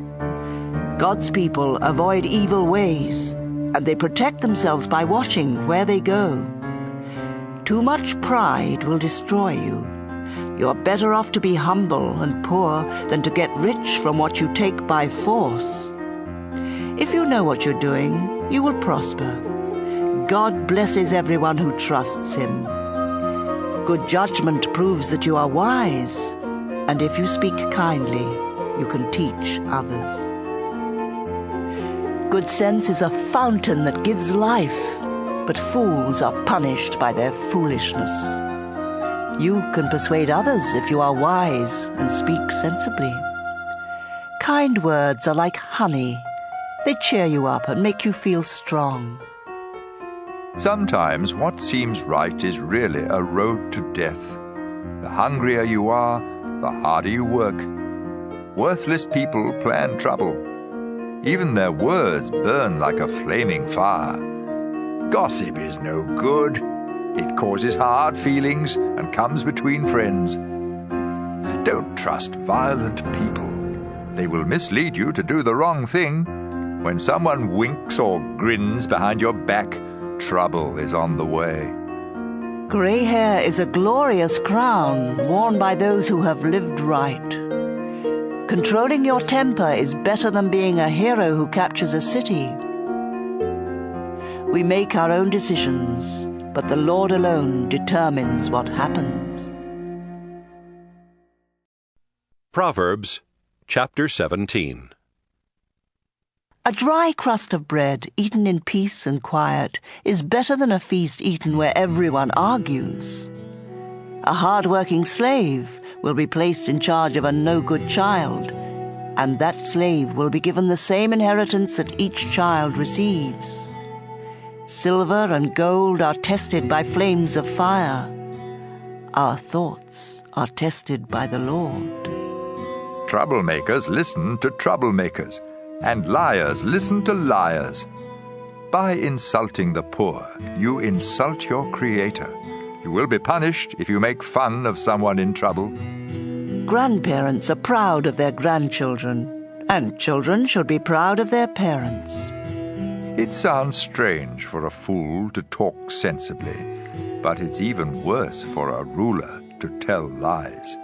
God's people avoid evil ways, and they protect themselves by watching where they go. Too much pride will destroy you. You're better off to be humble and poor than to get rich from what you take by force. If you know what you're doing, you will prosper. God blesses everyone who trusts him. Good judgment proves that you are wise, and if you speak kindly, you can teach others. Good sense is a fountain that gives life, but fools are punished by their foolishness. You can persuade others if you are wise and speak sensibly. Kind words are like honey. They cheer you up and make you feel strong. Sometimes what seems right is really a road to death. The hungrier you are, the harder you work. Worthless people plan trouble. Even their words burn like a flaming fire. Gossip is no good. It causes hard feelings and comes between friends. Don't trust violent people. They will mislead you to do the wrong thing. When someone winks or grins behind your back, trouble is on the way. Grey hair is a glorious crown worn by those who have lived right. Controlling your temper is better than being a hero who captures a city. We make our own decisions, but the Lord alone determines what happens. Proverbs chapter 17. A dry crust of bread eaten in peace and quiet is better than a feast eaten where everyone argues. A hard-working slave will be placed in charge of a no-good child, and that slave will be given the same inheritance that each child receives. Silver and gold are tested by flames of fire. Our thoughts are tested by the Lord. Troublemakers listen to troublemakers, and liars listen to liars. By insulting the poor, you insult your Creator. You will be punished if you make fun of someone in trouble. Grandparents are proud of their grandchildren, and children should be proud of their parents. It sounds strange for a fool to talk sensibly, but it's even worse for a ruler to tell lies.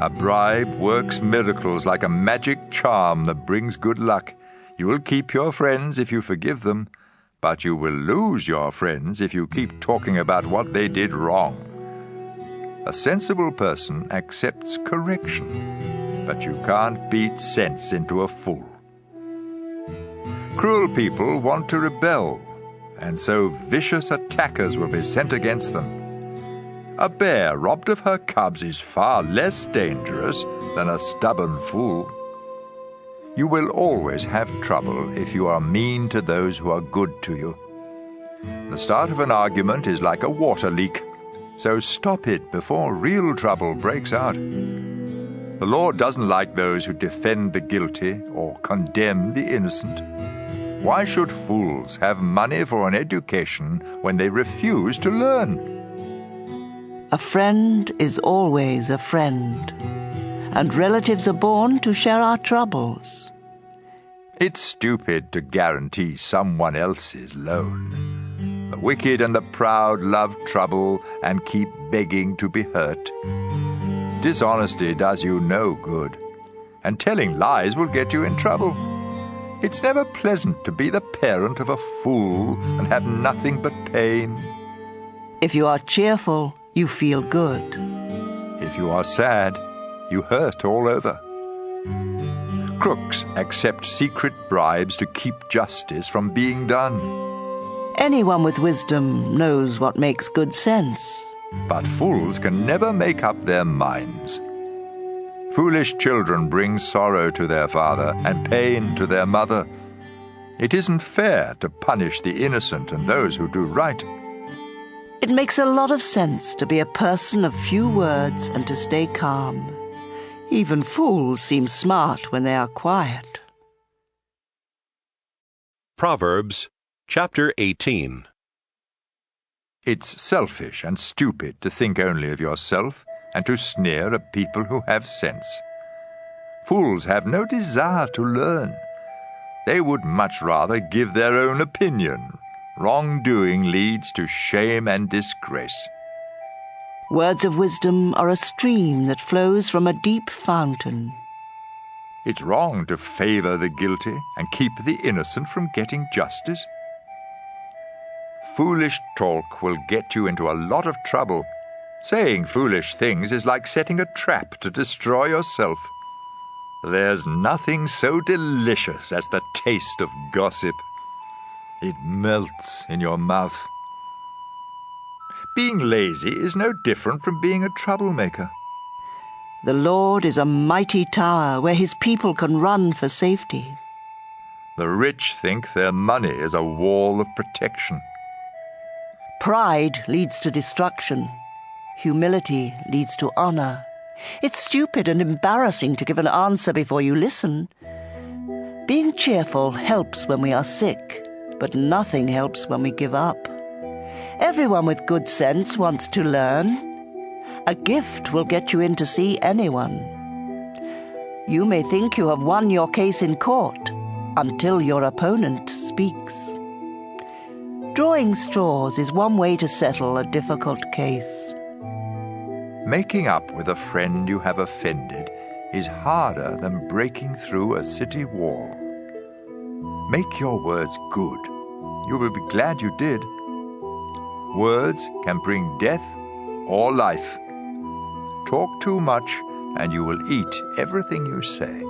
A bribe works miracles like a magic charm that brings good luck. You will keep your friends if you forgive them, but you will lose your friends if you keep talking about what they did wrong. A sensible person accepts correction. but you can't beat sense into a fool. Cruel people want to rebel, and so vicious attackers will be sent against them. A bear robbed of her cubs is far less dangerous than a stubborn fool. You will always have trouble if you are mean to those who are good to you. The start of an argument is like a water leak, so stop it before real trouble breaks out. The Lord doesn't like those who defend the guilty or condemn the innocent. Why should fools have money for an education when they refuse to learn? A friend is always a friend, and relatives are born to share our troubles. It's stupid to guarantee someone else's loan. The wicked and the proud love trouble and keep begging to be hurt. Dishonesty does you no good, and telling lies will get you in trouble. It's never pleasant to be the parent of a fool and have nothing but pain. If you are cheerful, you feel good. If you are sad, you hurt all over. Crooks accept secret bribes to keep justice from being done. Anyone with wisdom knows what makes good sense. But fools can never make up their minds. Foolish children bring sorrow to their father and pain to their mother. It isn't fair to punish the innocent and those who do right. It makes a lot of sense to be a person of few words and to stay calm. Even fools seem smart when they are quiet. Proverbs chapter 18. It's selfish and stupid to think only of yourself and to sneer at people who have sense. Fools have no desire to learn. They would much rather give their own opinion. Wrongdoing leads to shame and disgrace. Words of wisdom are a stream that flows from a deep fountain. It's wrong to favor the guilty and keep the innocent from getting justice. Foolish talk will get you into a lot of trouble. Saying foolish things is like setting a trap to destroy yourself. There's nothing so delicious as the taste of gossip. It melts in your mouth. Being lazy is no different from being a troublemaker. The Lord is a mighty tower where his people can run for safety. The rich think their money is a wall of protection. Pride leads to destruction. Humility leads to honor. It's stupid and embarrassing to give an answer before you listen. Being cheerful helps when we are sick, but nothing helps when we give up. Everyone with good sense wants to learn. A gift will get you in to see anyone. You may think you have won your case in court until your opponent speaks. Drawing straws is one way to settle a difficult case. Making up with a friend you have offended is harder than breaking through a city wall. Make your words good. You will be glad you did. Words can bring death or life. Talk too much and you will eat everything you say.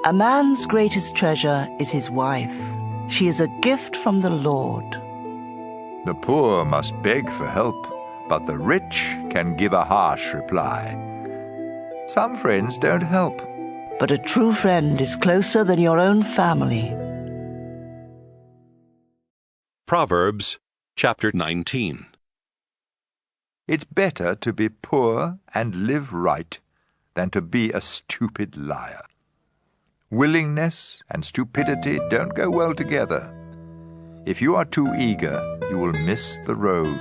A man's greatest treasure is his wife. She is a gift from the Lord. The poor must beg for help, but the rich can give a harsh reply. Some friends don't help. But a true friend is closer than your own family. Proverbs chapter 19. It's better to be poor and live right than to be a stupid liar. Willingness and stupidity don't go well together. If you are too eager, you will miss the road.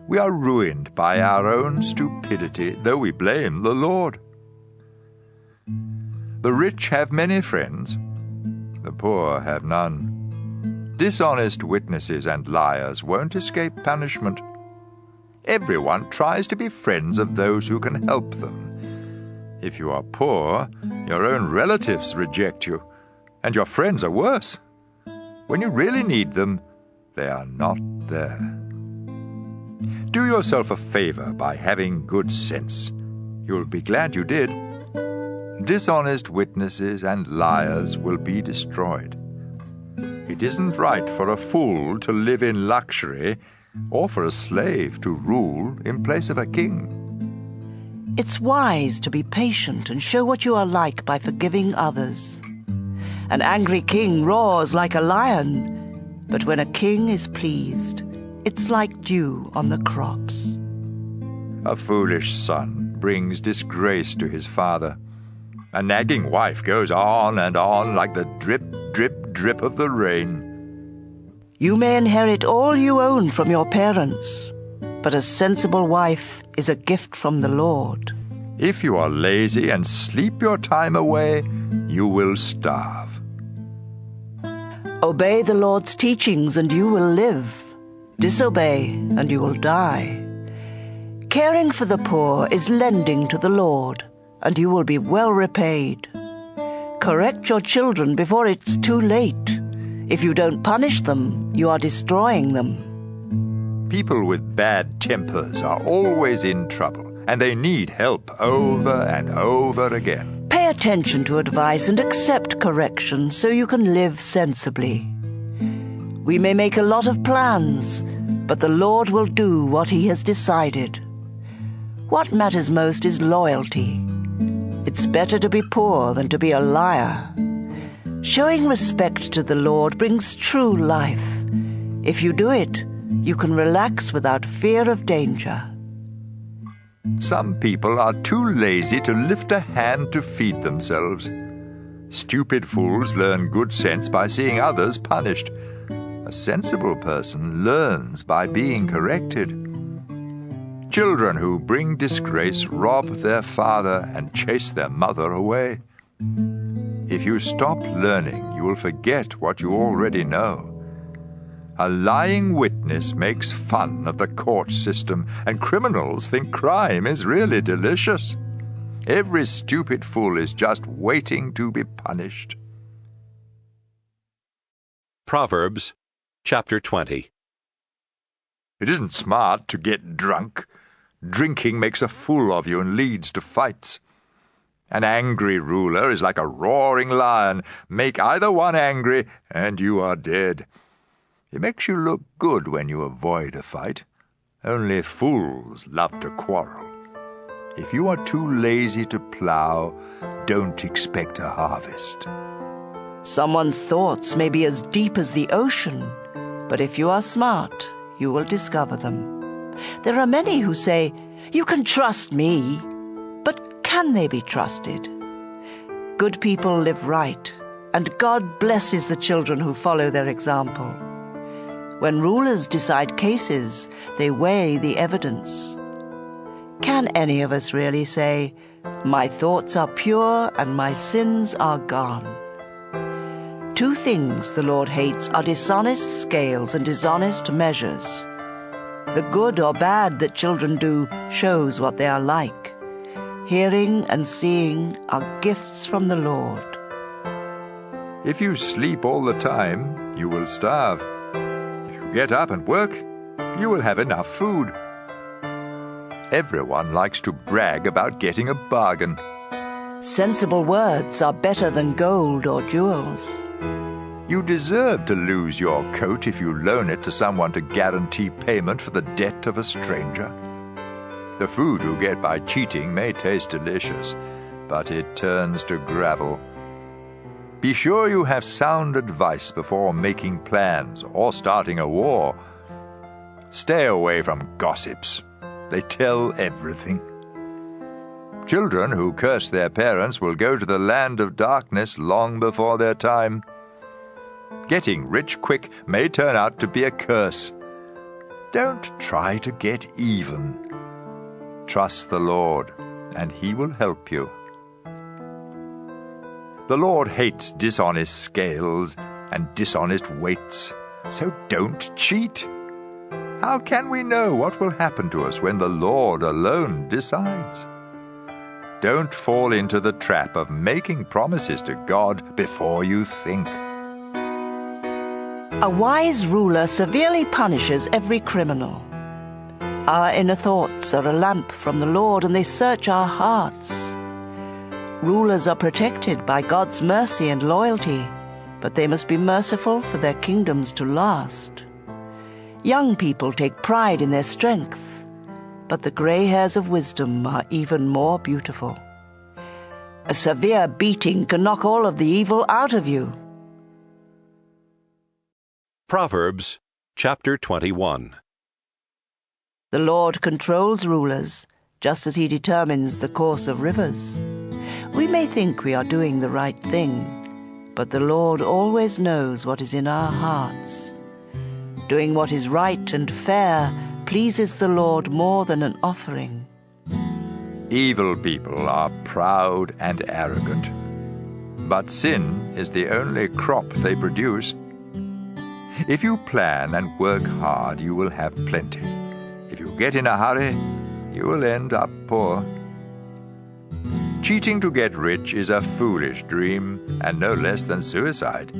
We are ruined by our own stupidity, though we blame the Lord. The rich have many friends, the poor have none. Dishonest witnesses and liars won't escape punishment. Everyone tries to be friends of those who can help them. If you are poor, your own relatives reject you, and your friends are worse. When you really need them, they are not there. Do yourself a favor by having good sense. You'll be glad you did. Dishonest witnesses and liars will be destroyed. It isn't right for a fool to live in luxury or for a slave to rule in place of a king. It's wise to be patient and show what you are like by forgiving others. An angry king roars like a lion, but when a king is pleased, it's like dew on the crops. A foolish son brings disgrace to his father. A nagging wife goes on and on like the drip, drip, drip of the rain. You may inherit all you own from your parents, but a sensible wife is a gift from the Lord. If you are lazy and sleep your time away, you will starve. Obey the Lord's teachings and you will live. Disobey and you will die. Caring for the poor is lending to the Lord, and you will be well repaid. Correct your children before it's too late. If you don't punish them, you are destroying them. People with bad tempers are always in trouble, and they need help over and over again. Pay attention to advice and accept correction so you can live sensibly. We may make a lot of plans, but the Lord will do what He has decided. What matters most is loyalty. It's better to be poor than to be a liar. Showing respect to the Lord brings true life. If you do it, you can relax without fear of danger. Some people are too lazy to lift a hand to feed themselves. Stupid fools learn good sense by seeing others punished. A sensible person learns by being corrected. Children who bring disgrace rob their father and chase their mother away. If you stop learning, you will forget what you already know. A lying witness makes fun of the court system, and criminals think crime is really delicious. Every stupid fool is just waiting to be punished. Proverbs chapter 20. It isn't smart to get drunk. Drinking makes a fool of you and leads to fights. An angry ruler is like a roaring lion. Make either one angry, and you are dead. It makes you look good when you avoid a fight. Only fools love to quarrel. If you are too lazy to plow, don't expect a harvest. Someone's thoughts may be as deep as the ocean, but if you are smart, you will discover them. There are many who say, "You can trust me," but can they be trusted? Good people live right, and God blesses the children who follow their example. When rulers decide cases, they weigh the evidence. Can any of us really say, "My thoughts are pure and my sins are gone"? Two things the Lord hates are dishonest scales and dishonest measures. The good or bad that children do shows what they are like. Hearing and seeing are gifts from the Lord. If you sleep all the time, you will starve. If you get up and work, you will have enough food. Everyone likes to brag about getting a bargain. Sensible words are better than gold or jewels. You deserve to lose your coat if you loan it to someone to guarantee payment for the debt of a stranger. The food you get by cheating may taste delicious, but it turns to gravel. Be sure you have sound advice before making plans or starting a war. Stay away from gossips. They tell everything. Children who curse their parents will go to the land of darkness long before their time. Getting rich quick may turn out to be a curse. Don't try to get even. Trust the Lord, and He will help you. The Lord hates dishonest scales and dishonest weights, so don't cheat. How can we know what will happen to us when the Lord alone decides? Don't fall into the trap of making promises to God before you think. A wise ruler severely punishes every criminal. Our inner thoughts are a lamp from the Lord, and they search our hearts. Rulers are protected by God's mercy and loyalty, but they must be merciful for their kingdoms to last. Young people take pride in their strength, but the gray hairs of wisdom are even more beautiful. A severe beating can knock all of the evil out of you. Proverbs chapter 21. The Lord controls rulers, just as He determines the course of rivers. We may think we are doing the right thing, but the Lord always knows what is in our hearts. Doing what is right and fair pleases the Lord more than an offering. Evil people are proud and arrogant, but sin is the only crop they produce. If you plan and work hard, you will have plenty. If you get in a hurry, you will end up poor. Cheating to get rich is a foolish dream, and no less than suicide.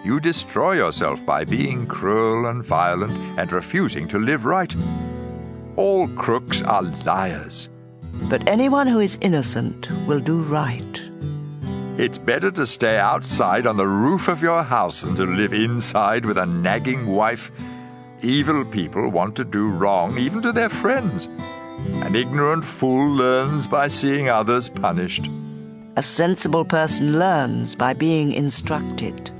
You destroy yourself by being cruel and violent and refusing to live right. All crooks are liars. But anyone who is innocent will do right. It's better to stay outside on the roof of your house than to live inside with a nagging wife. Evil people want to do wrong even to their friends. An ignorant fool learns by seeing others punished. A sensible person learns by being instructed.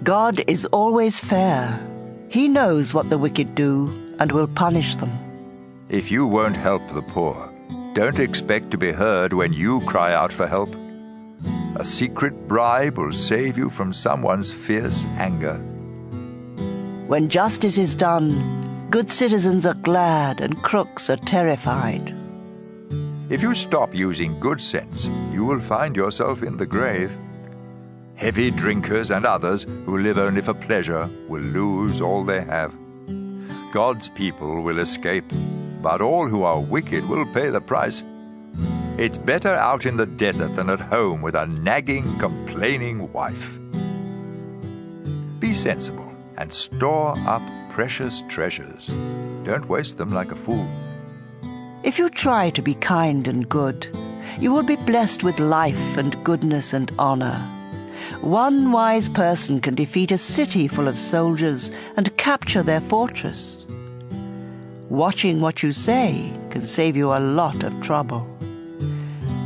God is always fair. He knows what the wicked do and will punish them. If you won't help the poor, don't expect to be heard when you cry out for help. A secret bribe will save you from someone's fierce anger. When justice is done, good citizens are glad and crooks are terrified. If you stop using good sense, you will find yourself in the grave. Heavy drinkers and others who live only for pleasure will lose all they have. God's people will escape, but all who are wicked will pay the price. It's better out in the desert than at home with a nagging, complaining wife. Be sensible and store up precious treasures. Don't waste them like a fool. If you try to be kind and good, you will be blessed with life and goodness and honor. One wise person can defeat a city full of soldiers and capture their fortress. Watching what you say can save you a lot of trouble.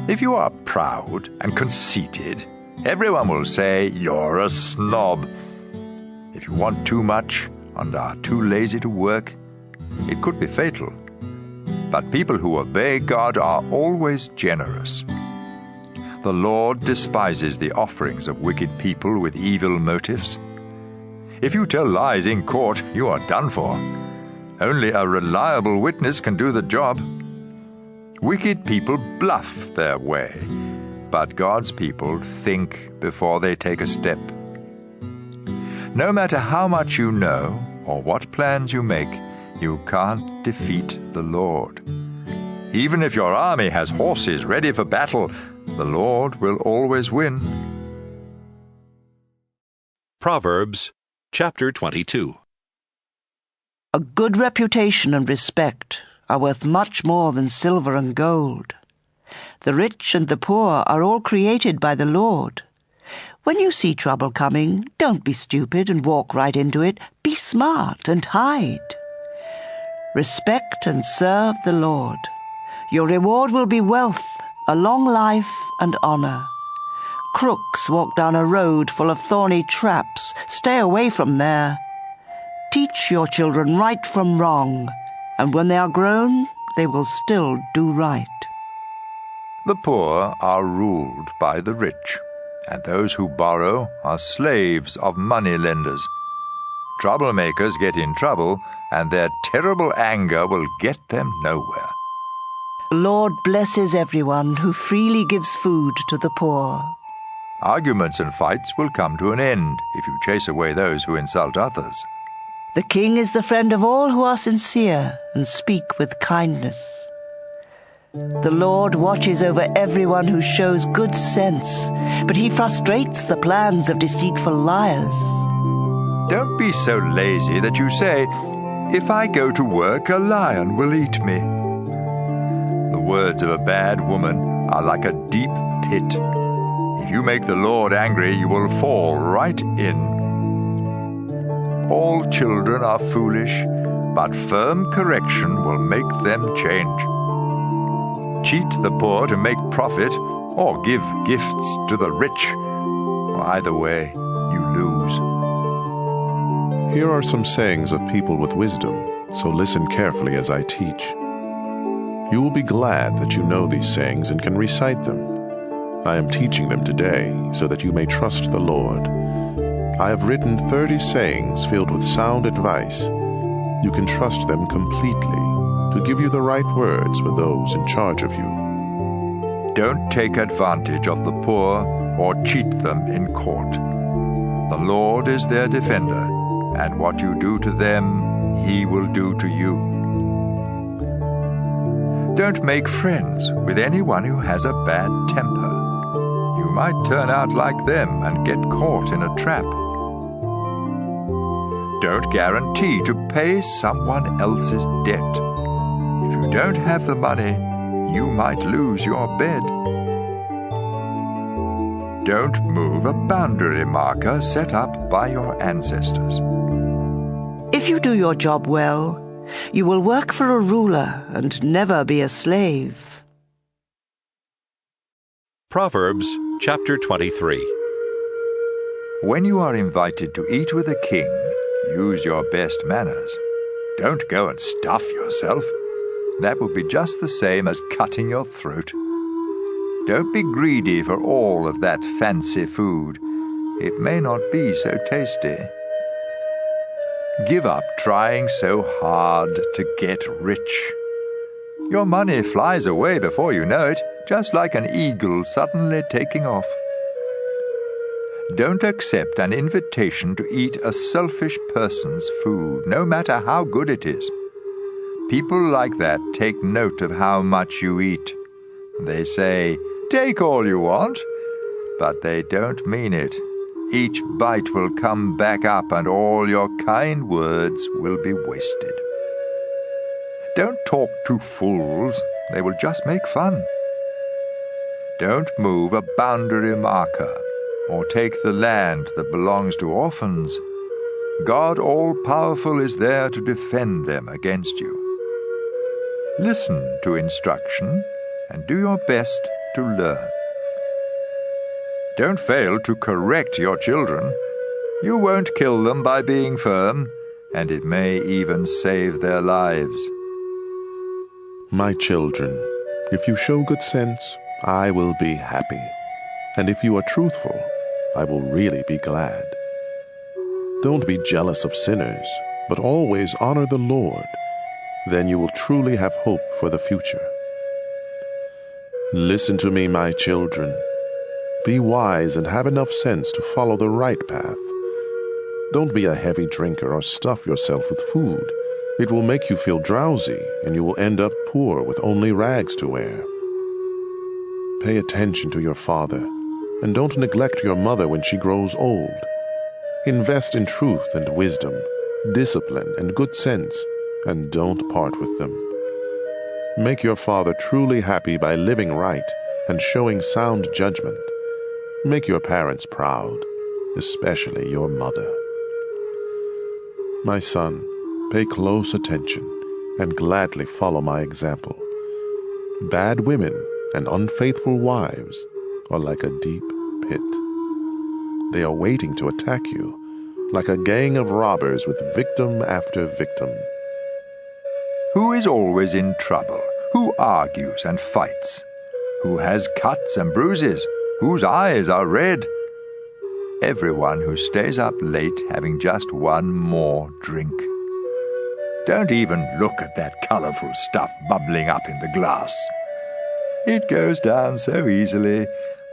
If you are proud and conceited, everyone will say you're a snob. If you want too much and are too lazy to work, it could be fatal. But people who obey God are always generous. The Lord despises the offerings of wicked people with evil motives. If you tell lies in court, you are done for. Only a reliable witness can do the job. Wicked people bluff their way, but God's people think before they take a step. No matter how much you know or what plans you make, you can't defeat the Lord. Even if your army has horses ready for battle, the Lord will always win. Proverbs chapter 22. A good reputation and respect are worth much more than silver and gold. The rich and the poor are all created by the Lord. When you see trouble coming, don't be stupid and walk right into it. Be smart and hide. Respect and serve the Lord. Your reward will be wealth, a long life and honor. Crooks walk down a road full of thorny traps. Stay away from there. Teach your children right from wrong, and when they are grown, they will still do right. The poor are ruled by the rich, and those who borrow are slaves of moneylenders. Troublemakers get in trouble, and their terrible anger will get them nowhere. The Lord blesses everyone who freely gives food to the poor. Arguments and fights will come to an end if you chase away those who insult others. The king is the friend of all who are sincere and speak with kindness. The Lord watches over everyone who shows good sense, but he frustrates the plans of deceitful liars. Don't be so lazy that you say, "If I go to work, a lion will eat me." The words of a bad woman are like a deep pit. If you make the Lord angry, you will fall right in. All children are foolish, but firm correction will make them change. Cheat the poor to make profit, or give gifts to the rich. Either way, you lose. Here are some sayings of people with wisdom, so listen carefully as I teach. You will be glad that you know these sayings and can recite them. I am teaching them today so that you may trust the Lord. I have written 30 sayings filled with sound advice. You can trust them completely to give you the right words for those in charge of you. Don't take advantage of the poor or cheat them in court. The Lord is their defender, and what you do to them, He will do to you. Don't make friends with anyone who has a bad temper. You might turn out like them and get caught in a trap. Don't guarantee to pay someone else's debt. If you don't have the money, you might lose your bed. Don't move a boundary marker set up by your ancestors. If you do your job well, you will work for a ruler and never be a slave. Proverbs chapter 23. When you are invited to eat with a king, use your best manners. Don't go and stuff yourself. That would be just the same as cutting your throat. Don't be greedy for all of that fancy food. It may not be so tasty. Give up trying so hard to get rich. Your money flies away before you know it, just like an eagle suddenly taking off. Don't accept an invitation to eat a selfish person's food, no matter how good it is. People like that take note of how much you eat. They say, "Take all you want," but they don't mean it. Each bite will come back up and all your kind words will be wasted. Don't talk to fools. They will just make fun. Don't move a boundary marker or take the land that belongs to orphans. God all-powerful is there to defend them against you. Listen to instruction and do your best to learn. Don't fail to correct your children. You won't kill them by being firm, and it may even save their lives. My children, if you show good sense, I will be happy. And if you are truthful, I will really be glad. Don't be jealous of sinners, but always honor the Lord. Then you will truly have hope for the future. Listen to me, my children. Be wise and have enough sense to follow the right path. Don't be a heavy drinker or stuff yourself with food. It will make you feel drowsy, and you will end up poor with only rags to wear. Pay attention to your father, and don't neglect your mother when she grows old. Invest in truth and wisdom, discipline and good sense, and don't part with them. Make your father truly happy by living right and showing sound judgment. Make your parents proud, especially your mother. My son, pay close attention and gladly follow my example. Bad women and unfaithful wives are like a deep pit. They are waiting to attack you, like a gang of robbers with victim after victim. Who is always in trouble? Who argues and fights? Who has cuts and bruises? Whose eyes are red? Everyone who stays up late having just one more drink. Don't even look at that colorful stuff bubbling up in the glass. It goes down so easily,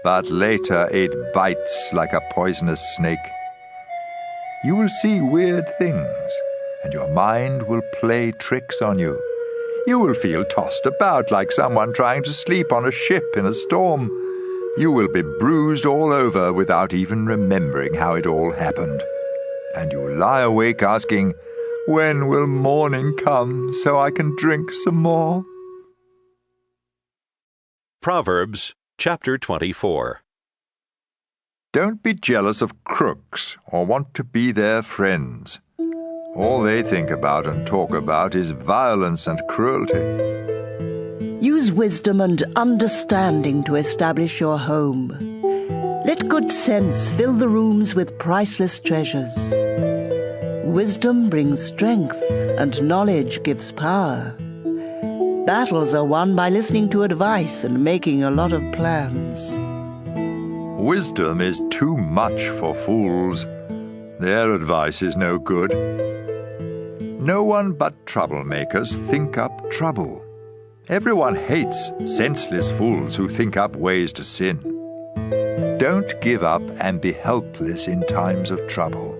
but later it bites like a poisonous snake. You will see weird things, and your mind will play tricks on you. You will feel tossed about like someone trying to sleep on a ship in a storm. You will be bruised all over without even remembering how it all happened. And you will lie awake asking, "When will morning come so I can drink some more?" Proverbs chapter 24. Don't be jealous of crooks or want to be their friends. All they think about and talk about is violence and cruelty. Use wisdom and understanding to establish your home. Let good sense fill the rooms with priceless treasures. Wisdom brings strength, and knowledge gives power. Battles are won by listening to advice and making a lot of plans. Wisdom is too much for fools. Their advice is no good. No one but troublemakers think up trouble. Everyone hates senseless fools who think up ways to sin. Don't give up and be helpless in times of trouble.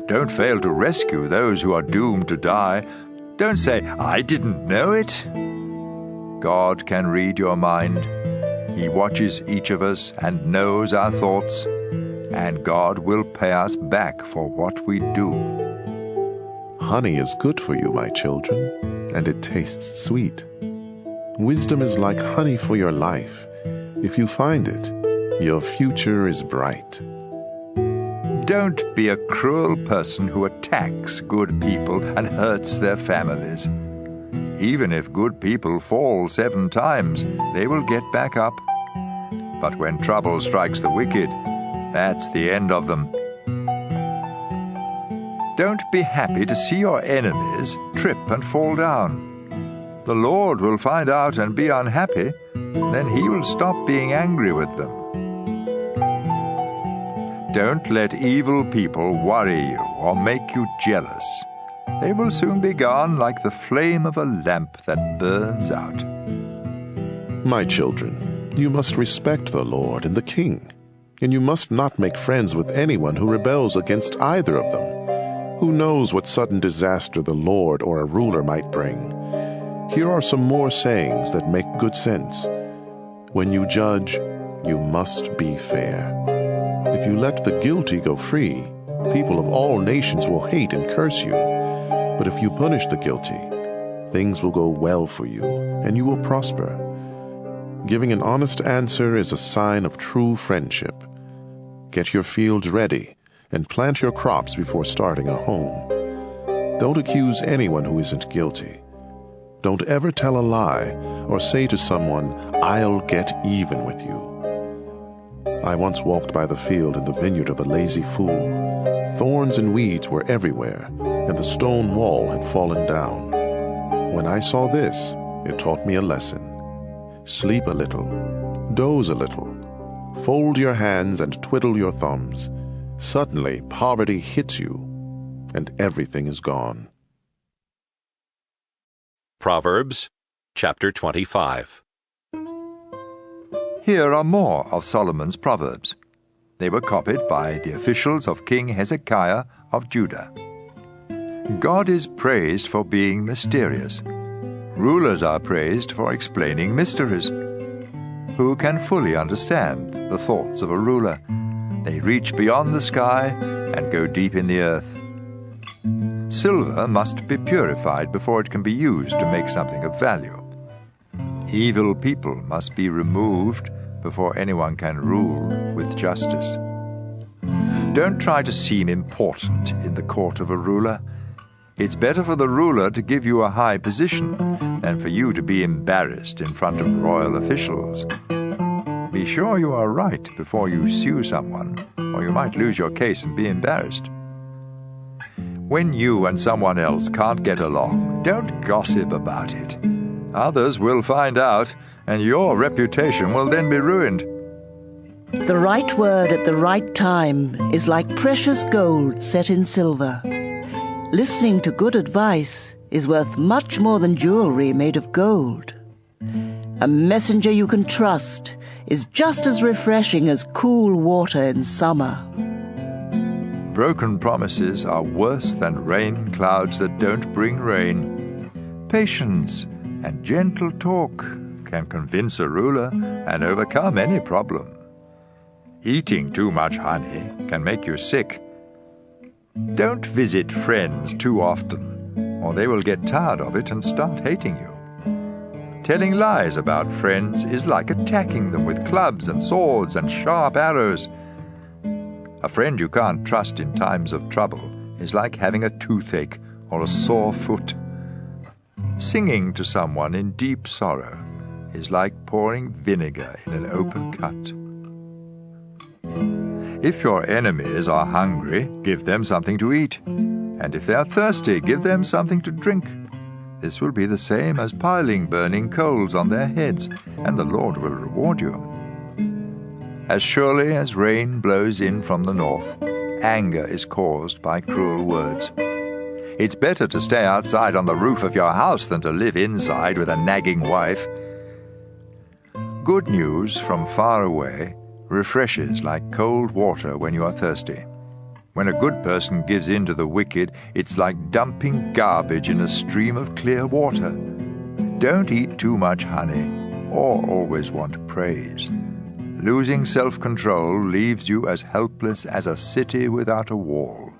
Don't fail to rescue those who are doomed to die. Don't say, "I didn't know it." God can read your mind. He watches each of us and knows our thoughts, and God will pay us back for what we do. Honey is good for you, my children, and it tastes sweet. Wisdom is like honey for your life. If you find it, your future is bright. Don't be a cruel person who attacks good people and hurts their families. Even if good people fall 7 times, they will get back up. But when trouble strikes the wicked, that's the end of them. Don't be happy to see your enemies trip and fall down. The Lord will find out and be unhappy, then He will stop being angry with them. Don't let evil people worry you or make you jealous. They will soon be gone like the flame of a lamp that burns out. My children, you must respect the Lord and the King, and you must not make friends with anyone who rebels against either of them. Who knows what sudden disaster the Lord or a ruler might bring? Here are some more sayings that make good sense. When you judge, you must be fair. If you let the guilty go free, people of all nations will hate and curse you. But if you punish the guilty, things will go well for you, and you will prosper. Giving an honest answer is a sign of true friendship. Get your fields ready, and plant your crops before starting a home. Don't accuse anyone who isn't guilty. Don't ever tell a lie or say to someone, "I'll get even with you." I once walked by the field in the vineyard of a lazy fool. Thorns and weeds were everywhere, and the stone wall had fallen down. When I saw this, it taught me a lesson. Sleep a little, doze a little, fold your hands and twiddle your thumbs. Suddenly, poverty hits you, and everything is gone. Proverbs chapter 25. Here are more of Solomon's Proverbs. They were copied by the officials of King Hezekiah of Judah. God is praised for being mysterious. Rulers are praised for explaining mysteries. Who can fully understand the thoughts of a ruler? They reach beyond the sky and go deep in the earth. Silver must be purified before it can be used to make something of value. Evil people must be removed before anyone can rule with justice. Don't try to seem important in the court of a ruler. It's better for the ruler to give you a high position than for you to be embarrassed in front of royal officials. Be sure you are right before you sue someone, or you might lose your case and be embarrassed. When you and someone else can't get along, don't gossip about it. Others will find out, and your reputation will then be ruined. The right word at the right time is like precious gold set in silver. Listening to good advice is worth much more than jewelry made of gold. A messenger you can trust is just as refreshing as cool water in summer. Broken promises are worse than rain clouds that don't bring rain. Patience and gentle talk can convince a ruler and overcome any problem. Eating too much honey can make you sick. Don't visit friends too often, or they will get tired of it and start hating you. Telling lies about friends is like attacking them with clubs and swords and sharp arrows. A friend you can't trust in times of trouble is like having a toothache or a sore foot. Singing to someone in deep sorrow is like pouring vinegar in an open cut. If your enemies are hungry, give them something to eat. And if they are thirsty, give them something to drink. This will be the same as piling burning coals on their heads, and the Lord will reward you. As surely as rain blows in from the north, anger is caused by cruel words. It's better to stay outside on the roof of your house than to live inside with a nagging wife. Good news from far away refreshes like cold water when you are thirsty. When a good person gives in to the wicked, it's like dumping garbage in a stream of clear water. Don't eat too much honey, or always want praise. Losing self-control leaves you as helpless as a city without a wall.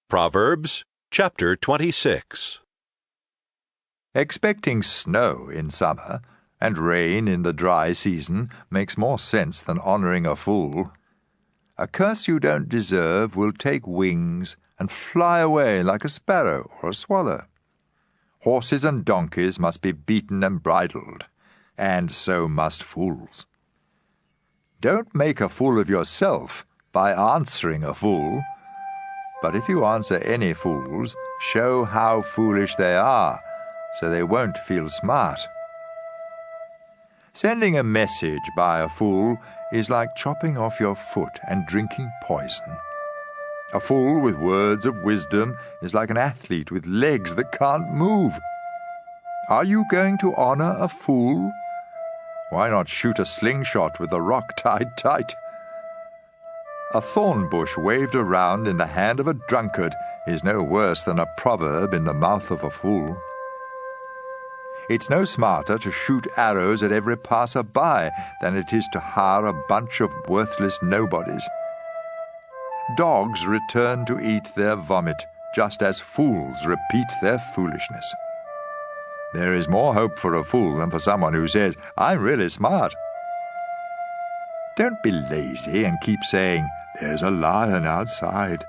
Proverbs chapter 26. Expecting snow in summer and rain in the dry season makes more sense than honoring a fool. A curse you don't deserve will take wings and fly away like a sparrow or a swallow. Horses and donkeys must be beaten and bridled, and so must fools. Don't make a fool of yourself by answering a fool, but if you answer any fools, show how foolish they are, so they won't feel smart. Sending a message by a fool is like chopping off your foot and drinking poison. A fool with words of wisdom is like an athlete with legs that can't move. Are you going to honor a fool? Why not shoot a slingshot with the rock tied tight? A thorn bush waved around in the hand of a drunkard is no worse than a proverb in the mouth of a fool. It's no smarter to shoot arrows at every passer-by than it is to hire a bunch of worthless nobodies. Dogs return to eat their vomit, just as fools repeat their foolishness. There is more hope for a fool than for someone who says, "I'm really smart." Don't be lazy and keep saying, "There's a lion outside."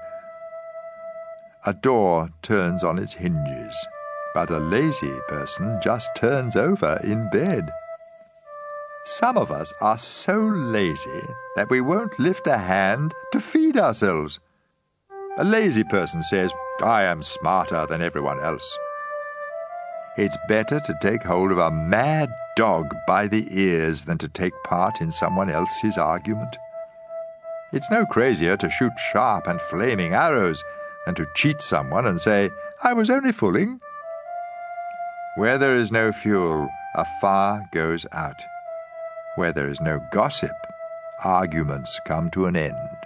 A door turns on its hinges, but a lazy person just turns over in bed. Some of us are so lazy that we won't lift a hand to feed ourselves. A lazy person says, "I am smarter than everyone else." It's better to take hold of a mad dog by the ears than to take part in someone else's argument. It's no crazier to shoot sharp and flaming arrows than to cheat someone and say, "I was only fooling." Where there is no fuel, a fire goes out. Where there is no gossip, arguments come to an end.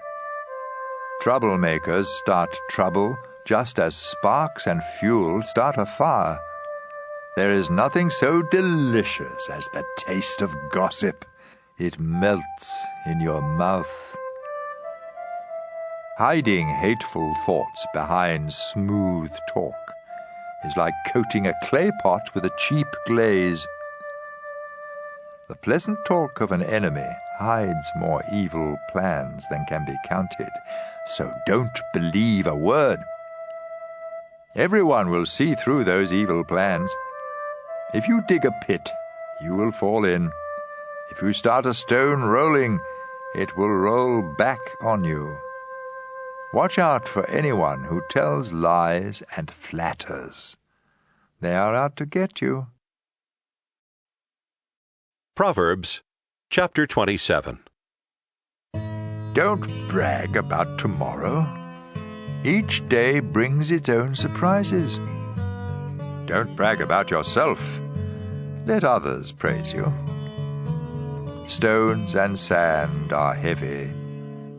Troublemakers start trouble just as sparks and fuel start a fire. There is nothing so delicious as the taste of gossip. It melts in your mouth. Hiding hateful thoughts behind smooth talk is like coating a clay pot with a cheap glaze. The pleasant talk of an enemy hides more evil plans than can be counted, so don't believe a word. Everyone will see through those evil plans. If you dig a pit, you will fall in. If you start a stone rolling, it will roll back on you. Watch out for anyone who tells lies and flatters. They are out to get you. Proverbs chapter 27. Don't brag about tomorrow. Each day brings its own surprises. Don't brag about yourself. Let others praise you. Stones and sand are heavy,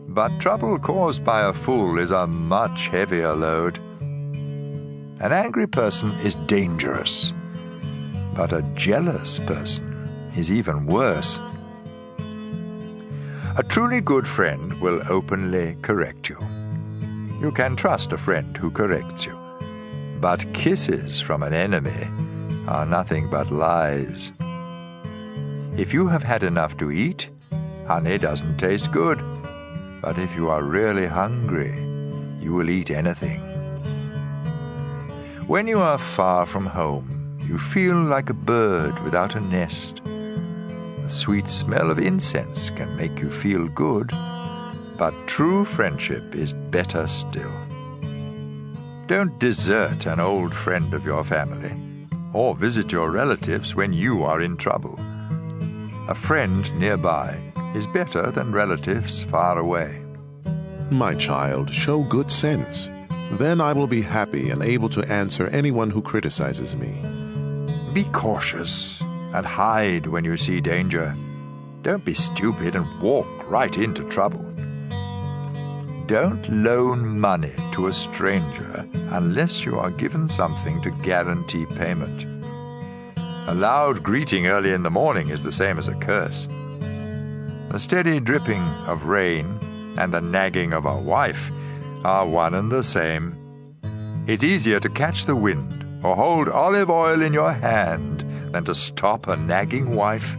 but trouble caused by a fool is a much heavier load. An angry person is dangerous, but a jealous person is even worse. A truly good friend will openly correct you. You can trust a friend who corrects you. But kisses from an enemy are nothing but lies. If you have had enough to eat, honey doesn't taste good. But if you are really hungry, you will eat anything. When you are far from home, you feel like a bird without a nest. The sweet smell of incense can make you feel good, but true friendship is better still. Don't desert an old friend of your family, or visit your relatives when you are in trouble. A friend nearby is better than relatives far away. My child, show good sense. Then I will be happy and able to answer anyone who criticizes me. Be cautious and hide when you see danger. Don't be stupid and walk right into trouble. Don't loan money to a stranger unless you are given something to guarantee payment. A loud greeting early in the morning is the same as a curse. The steady dripping of rain and the nagging of a wife are one and the same. It's easier to catch the wind or hold olive oil in your hand than to stop a nagging wife.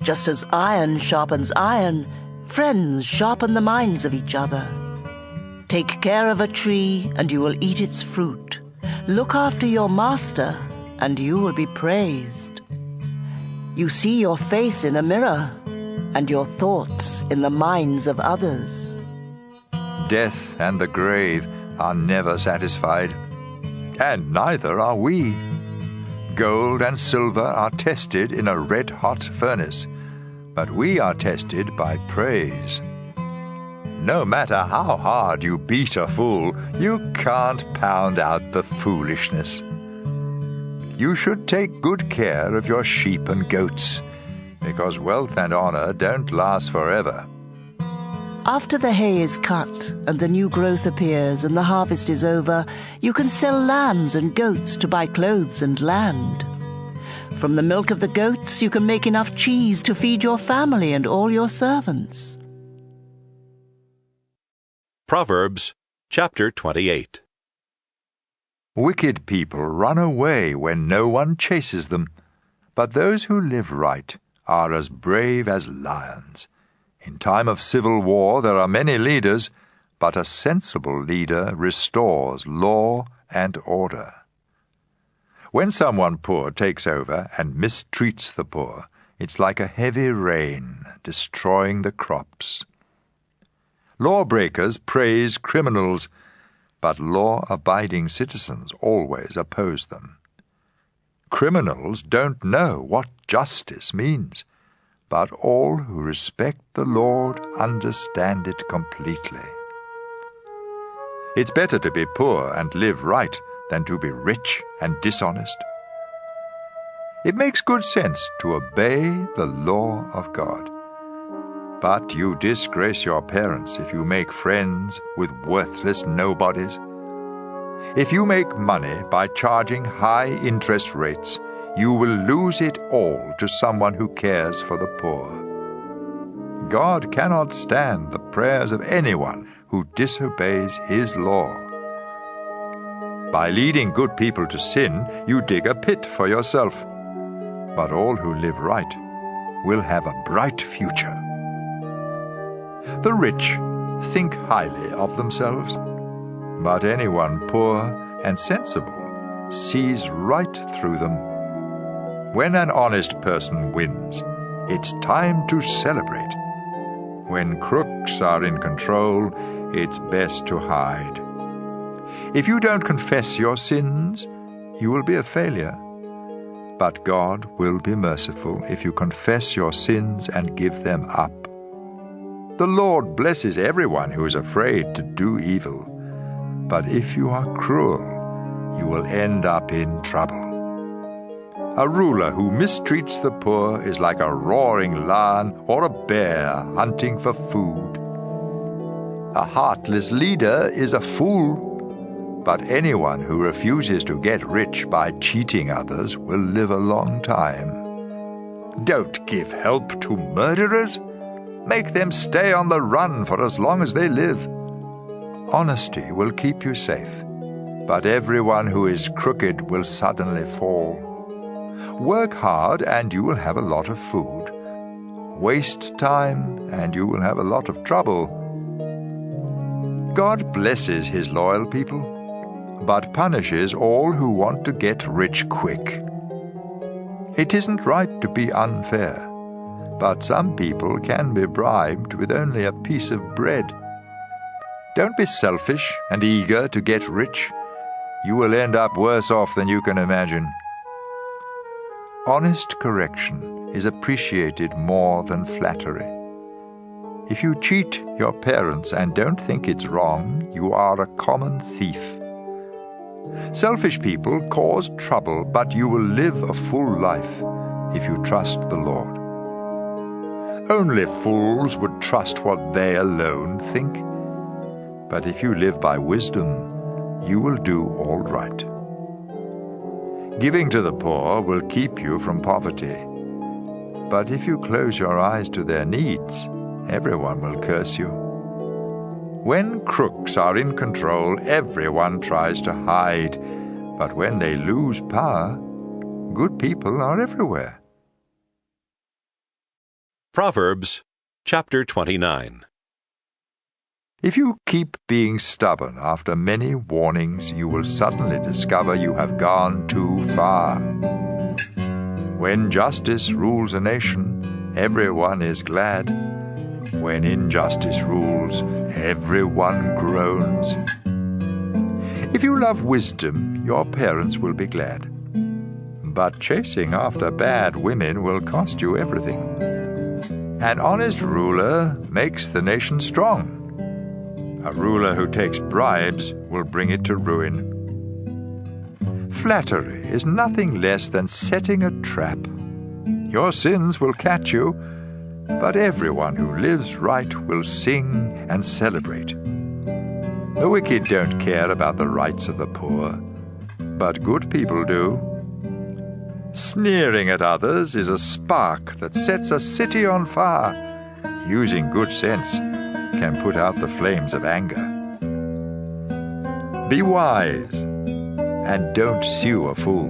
Just as iron sharpens iron, friends sharpen the minds of each other. Take care of a tree, and you will eat its fruit. Look after your master, and you will be praised. You see your face in a mirror, and your thoughts in the minds of others. Death and the grave are never satisfied, and neither are we. Gold and silver are tested in a red-hot furnace, but we are tested by praise. No matter how hard you beat a fool, you can't pound out the foolishness. You should take good care of your sheep and goats, because wealth and honor don't last forever. After the hay is cut and the new growth appears and the harvest is over, you can sell lambs and goats to buy clothes and land. From the milk of the goats you can make enough cheese to feed your family and all your servants. Proverbs chapter 28. Wicked people run away when no one chases them, but those who live right are as brave as lions. In time of civil war there are many leaders, but a sensible leader restores law and order. When someone poor takes over and mistreats the poor, it's like a heavy rain destroying the crops. Lawbreakers praise criminals, but law-abiding citizens always oppose them. Criminals don't know what justice means, but all who respect the Lord understand it completely. It's better to be poor and live right than to be rich and dishonest. It makes good sense to obey the law of God. But you disgrace your parents if you make friends with worthless nobodies. If you make money by charging high interest rates, you will lose it all to someone who cares for the poor. God cannot stand the prayers of anyone who disobeys His law. By leading good people to sin, you dig a pit for yourself. But all who live right will have a bright future. The rich think highly of themselves, but anyone poor and sensible sees right through them. When an honest person wins, it's time to celebrate. When crooks are in control, it's best to hide. If you don't confess your sins, you will be a failure. But God will be merciful if you confess your sins and give them up. The Lord blesses everyone who is afraid to do evil. But if you are cruel, you will end up in trouble. A ruler who mistreats the poor is like a roaring lion or a bear hunting for food. A heartless leader is a fool, but anyone who refuses to get rich by cheating others will live a long time. Don't give help to murderers. Make them stay on the run for as long as they live. Honesty will keep you safe. but everyone who is crooked will suddenly fall. Work hard and you will have a lot of food. Waste time and you will have a lot of trouble. God blesses his loyal people, but punishes all who want to get rich quick. It isn't right to be unfair, but some people can be bribed with only a piece of bread. Don't be selfish and eager to get rich. You will end up worse off than you can imagine. Honest correction is appreciated more than flattery. If you cheat your parents and don't think it's wrong, you are a common thief. Selfish people cause trouble, but you will live a full life if you trust the Lord. Only fools would trust what they alone think. But if you live by wisdom, you will do all right. Giving to the poor will keep you from poverty. But if you close your eyes to their needs, everyone will curse you. When crooks are in control, everyone tries to hide. But when they lose power, good people are everywhere. Proverbs chapter 29. If you keep being stubborn after many warnings, you will suddenly discover you have gone too far. When justice rules a nation, everyone is glad. When injustice rules, everyone groans. If you love wisdom, your parents will be glad. But chasing after bad women will cost you everything. An honest ruler makes the nation strong. A ruler who takes bribes will bring it to ruin. Flattery is nothing less than setting a trap. Your sins will catch you, but everyone who lives right will sing and celebrate. The wicked don't care about the rights of the poor, but good people do. Sneering at others is a spark that sets a city on fire. Using good sense can put out the flames of anger. Be wise and don't sue a fool.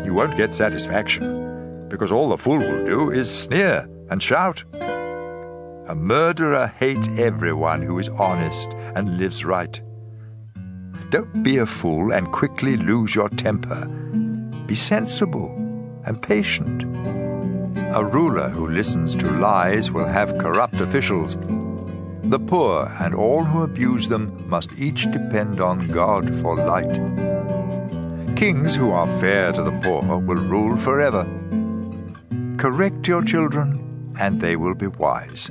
You won't get satisfaction, because all the fool will do is sneer and shout. A murderer hates everyone who is honest and lives right. Don't be a fool and quickly lose your temper. Be sensible and patient. A ruler who listens to lies will have corrupt officials. The poor and all who abuse them must each depend on God for light. Kings who are fair to the poor will rule forever. Correct your children, and they will be wise.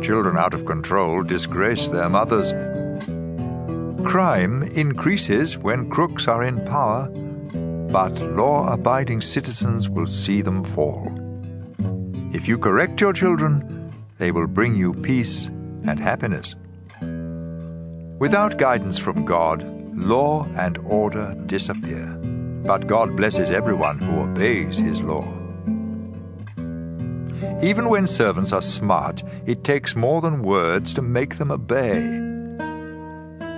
Children out of control disgrace their mothers. Crime increases when crooks are in power, but law-abiding citizens will see them fall. If you correct your children, they will bring you peace and happiness. Without guidance from God, law and order disappear. But God blesses everyone who obeys his law. Even when servants are smart, it takes more than words to make them obey.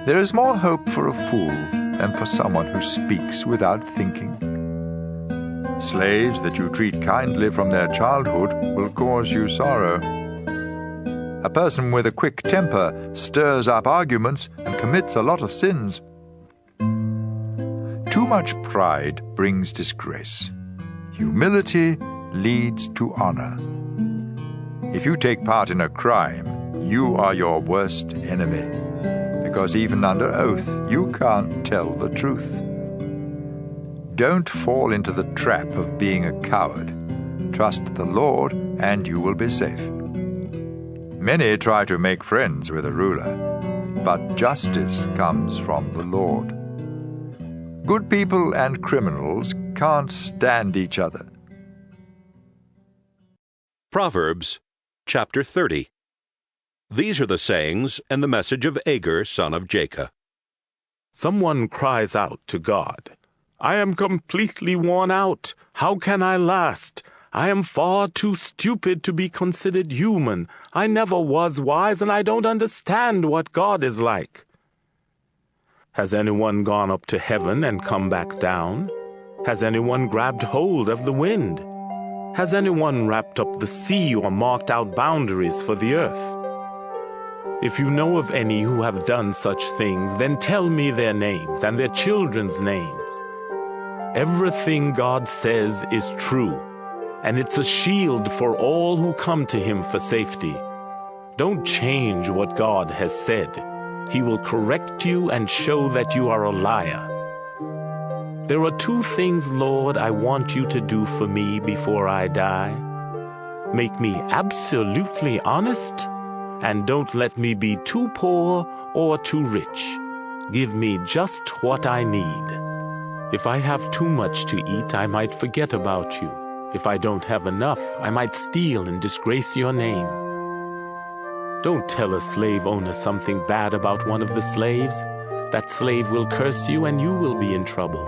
There is more hope for a fool than for someone who speaks without thinking. Slaves that you treat kindly from their childhood will cause you sorrow. A person with a quick temper stirs up arguments and commits a lot of sins. Too much pride brings disgrace. Humility leads to honor. If you take part in a crime, you are your worst enemy, because even under oath, you can't tell the truth. Don't fall into the trap of being a coward. Trust the Lord, and you will be safe. Many try to make friends with a ruler, but justice comes from the Lord. Good people and criminals can't stand each other. Proverbs chapter 30. These are the sayings and the message of Agur, son of Jacob. Someone cries out to God, "I am completely worn out. How can I last? I am far too stupid to be considered human. I never was wise, and I don't understand what God is like." Has anyone gone up to heaven and come back down? Has anyone grabbed hold of the wind? Has anyone wrapped up the sea or marked out boundaries for the earth? If you know of any who have done such things, then tell me their names and their children's names. Everything God says is true, and it's a shield for all who come to him for safety. Don't change what God has said. He will correct you and show that you are a liar. There are 2 things, Lord, I want you to do for me before I die. Make me absolutely honest, and don't let me be too poor or too rich. Give me just what I need. If I have too much to eat, I might forget about you. If I don't have enough, I might steal and disgrace your name. Don't tell a slave owner something bad about one of the slaves. That slave will curse you and you will be in trouble.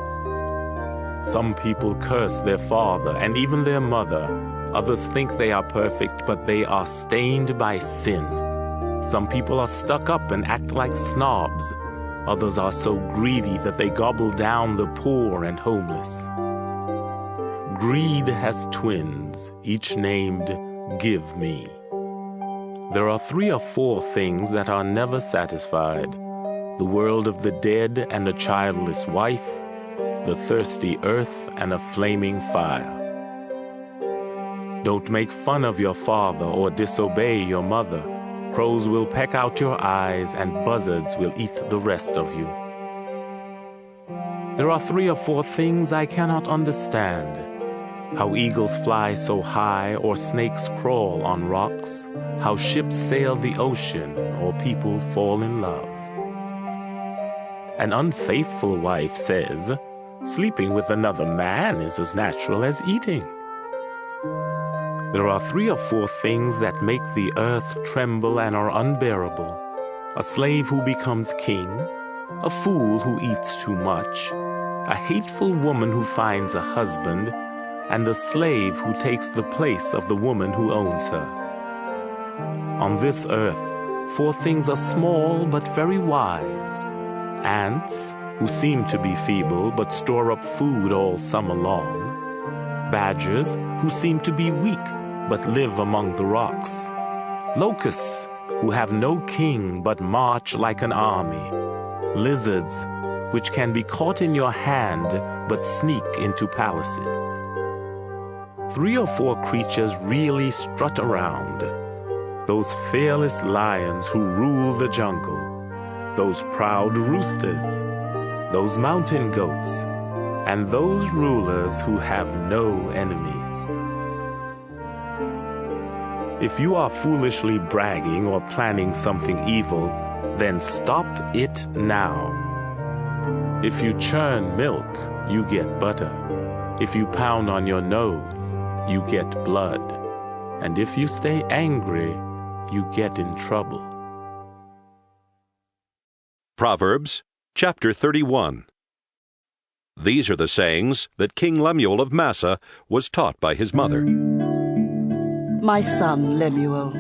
Some people curse their father and even their mother. Others think they are perfect, but they are stained by sin. Some people are stuck up and act like snobs. Others are so greedy that they gobble down the poor and homeless. Greed has twins, each named Give Me. There are 3 or 4 things that are never satisfied: the world of the dead and a childless wife, the thirsty earth and a flaming fire. Don't make fun of your father or disobey your mother. Crows will peck out your eyes and buzzards will eat the rest of you. There are 3 or 4 things I cannot understand: how eagles fly so high or snakes crawl on rocks, how ships sail the ocean or people fall in love. An unfaithful wife says, sleeping with another man is as natural as eating. There are 3 or 4 things that make the earth tremble and are unbearable: a slave who becomes king, a fool who eats too much, a hateful woman who finds a husband, and a slave who takes the place of the woman who owns her. On this earth, 4 things are small but very wise: ants, who seem to be feeble but store up food all summer long; badgers, who seem to be weak but live among the rocks; locusts, who have no king but march like an army; lizards, which can be caught in your hand but sneak into palaces. 3 or 4 creatures really strut around: those fearless lions who rule the jungle, those proud roosters, those mountain goats, and those rulers who have no enemies. If you are foolishly bragging or planning something evil, then stop it now. If you churn milk, you get butter. If you pound on your nose, you get blood. And if you stay angry, you get in trouble. Proverbs chapter 31. These are the sayings that King Lemuel of Massa was taught by his mother. My son Lemuel,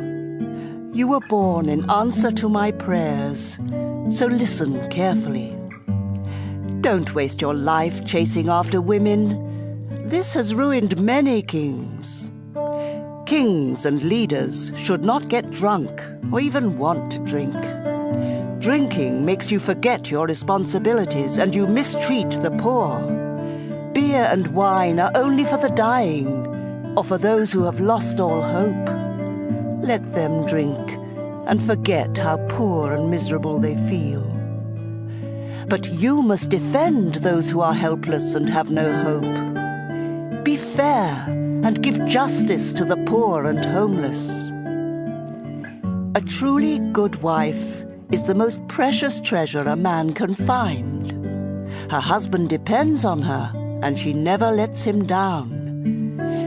you were born in answer to my prayers, so listen carefully. Don't waste your life chasing after women. This has ruined many kings. Kings and leaders should not get drunk or even want to drink. Drinking makes you forget your responsibilities and you mistreat the poor. Beer and wine are only for the dying, or for those who have lost all hope. Let them drink and forget how poor and miserable they feel. But you must defend those who are helpless and have no hope. Be fair and give justice to the poor and homeless. A truly good wife is the most precious treasure a man can find. Her husband depends on her, and she never lets him down.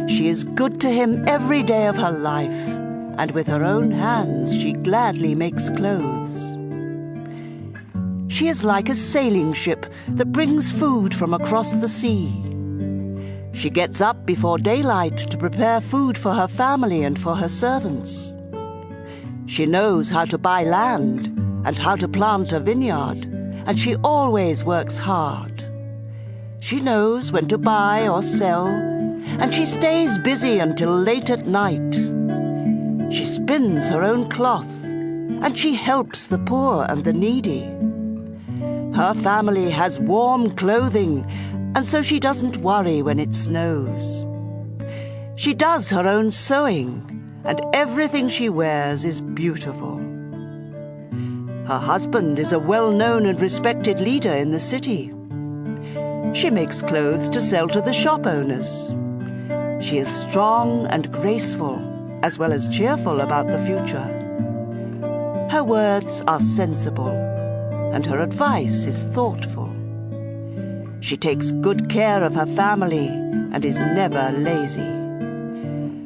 She is good to him every day of her life, and with her own hands she gladly makes clothes. She is like a sailing ship that brings food from across the sea. She gets up before daylight to prepare food for her family and for her servants. She knows how to buy land and how to plant a vineyard, and she always works hard. She knows when to buy or sell, and she stays busy until late at night. She spins her own cloth, and she helps the poor and the needy. Her family has warm clothing, and so she doesn't worry when it snows. She does her own sewing, and everything she wears is beautiful. Her husband is a well-known and respected leader in the city. She makes clothes to sell to the shop owners. She is strong and graceful, as well as cheerful about the future. Her words are sensible, and her advice is thoughtful. She takes good care of her family and is never lazy.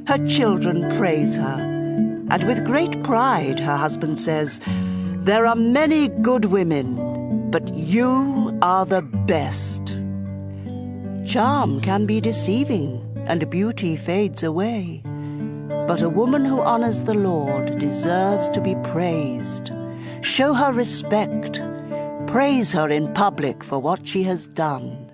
Her children praise her, and with great pride her husband says, "There are many good women, but you are the best." Charm can be deceiving, and beauty fades away. But a woman who honors the Lord deserves to be praised. Show her respect. Praise her in public for what she has done.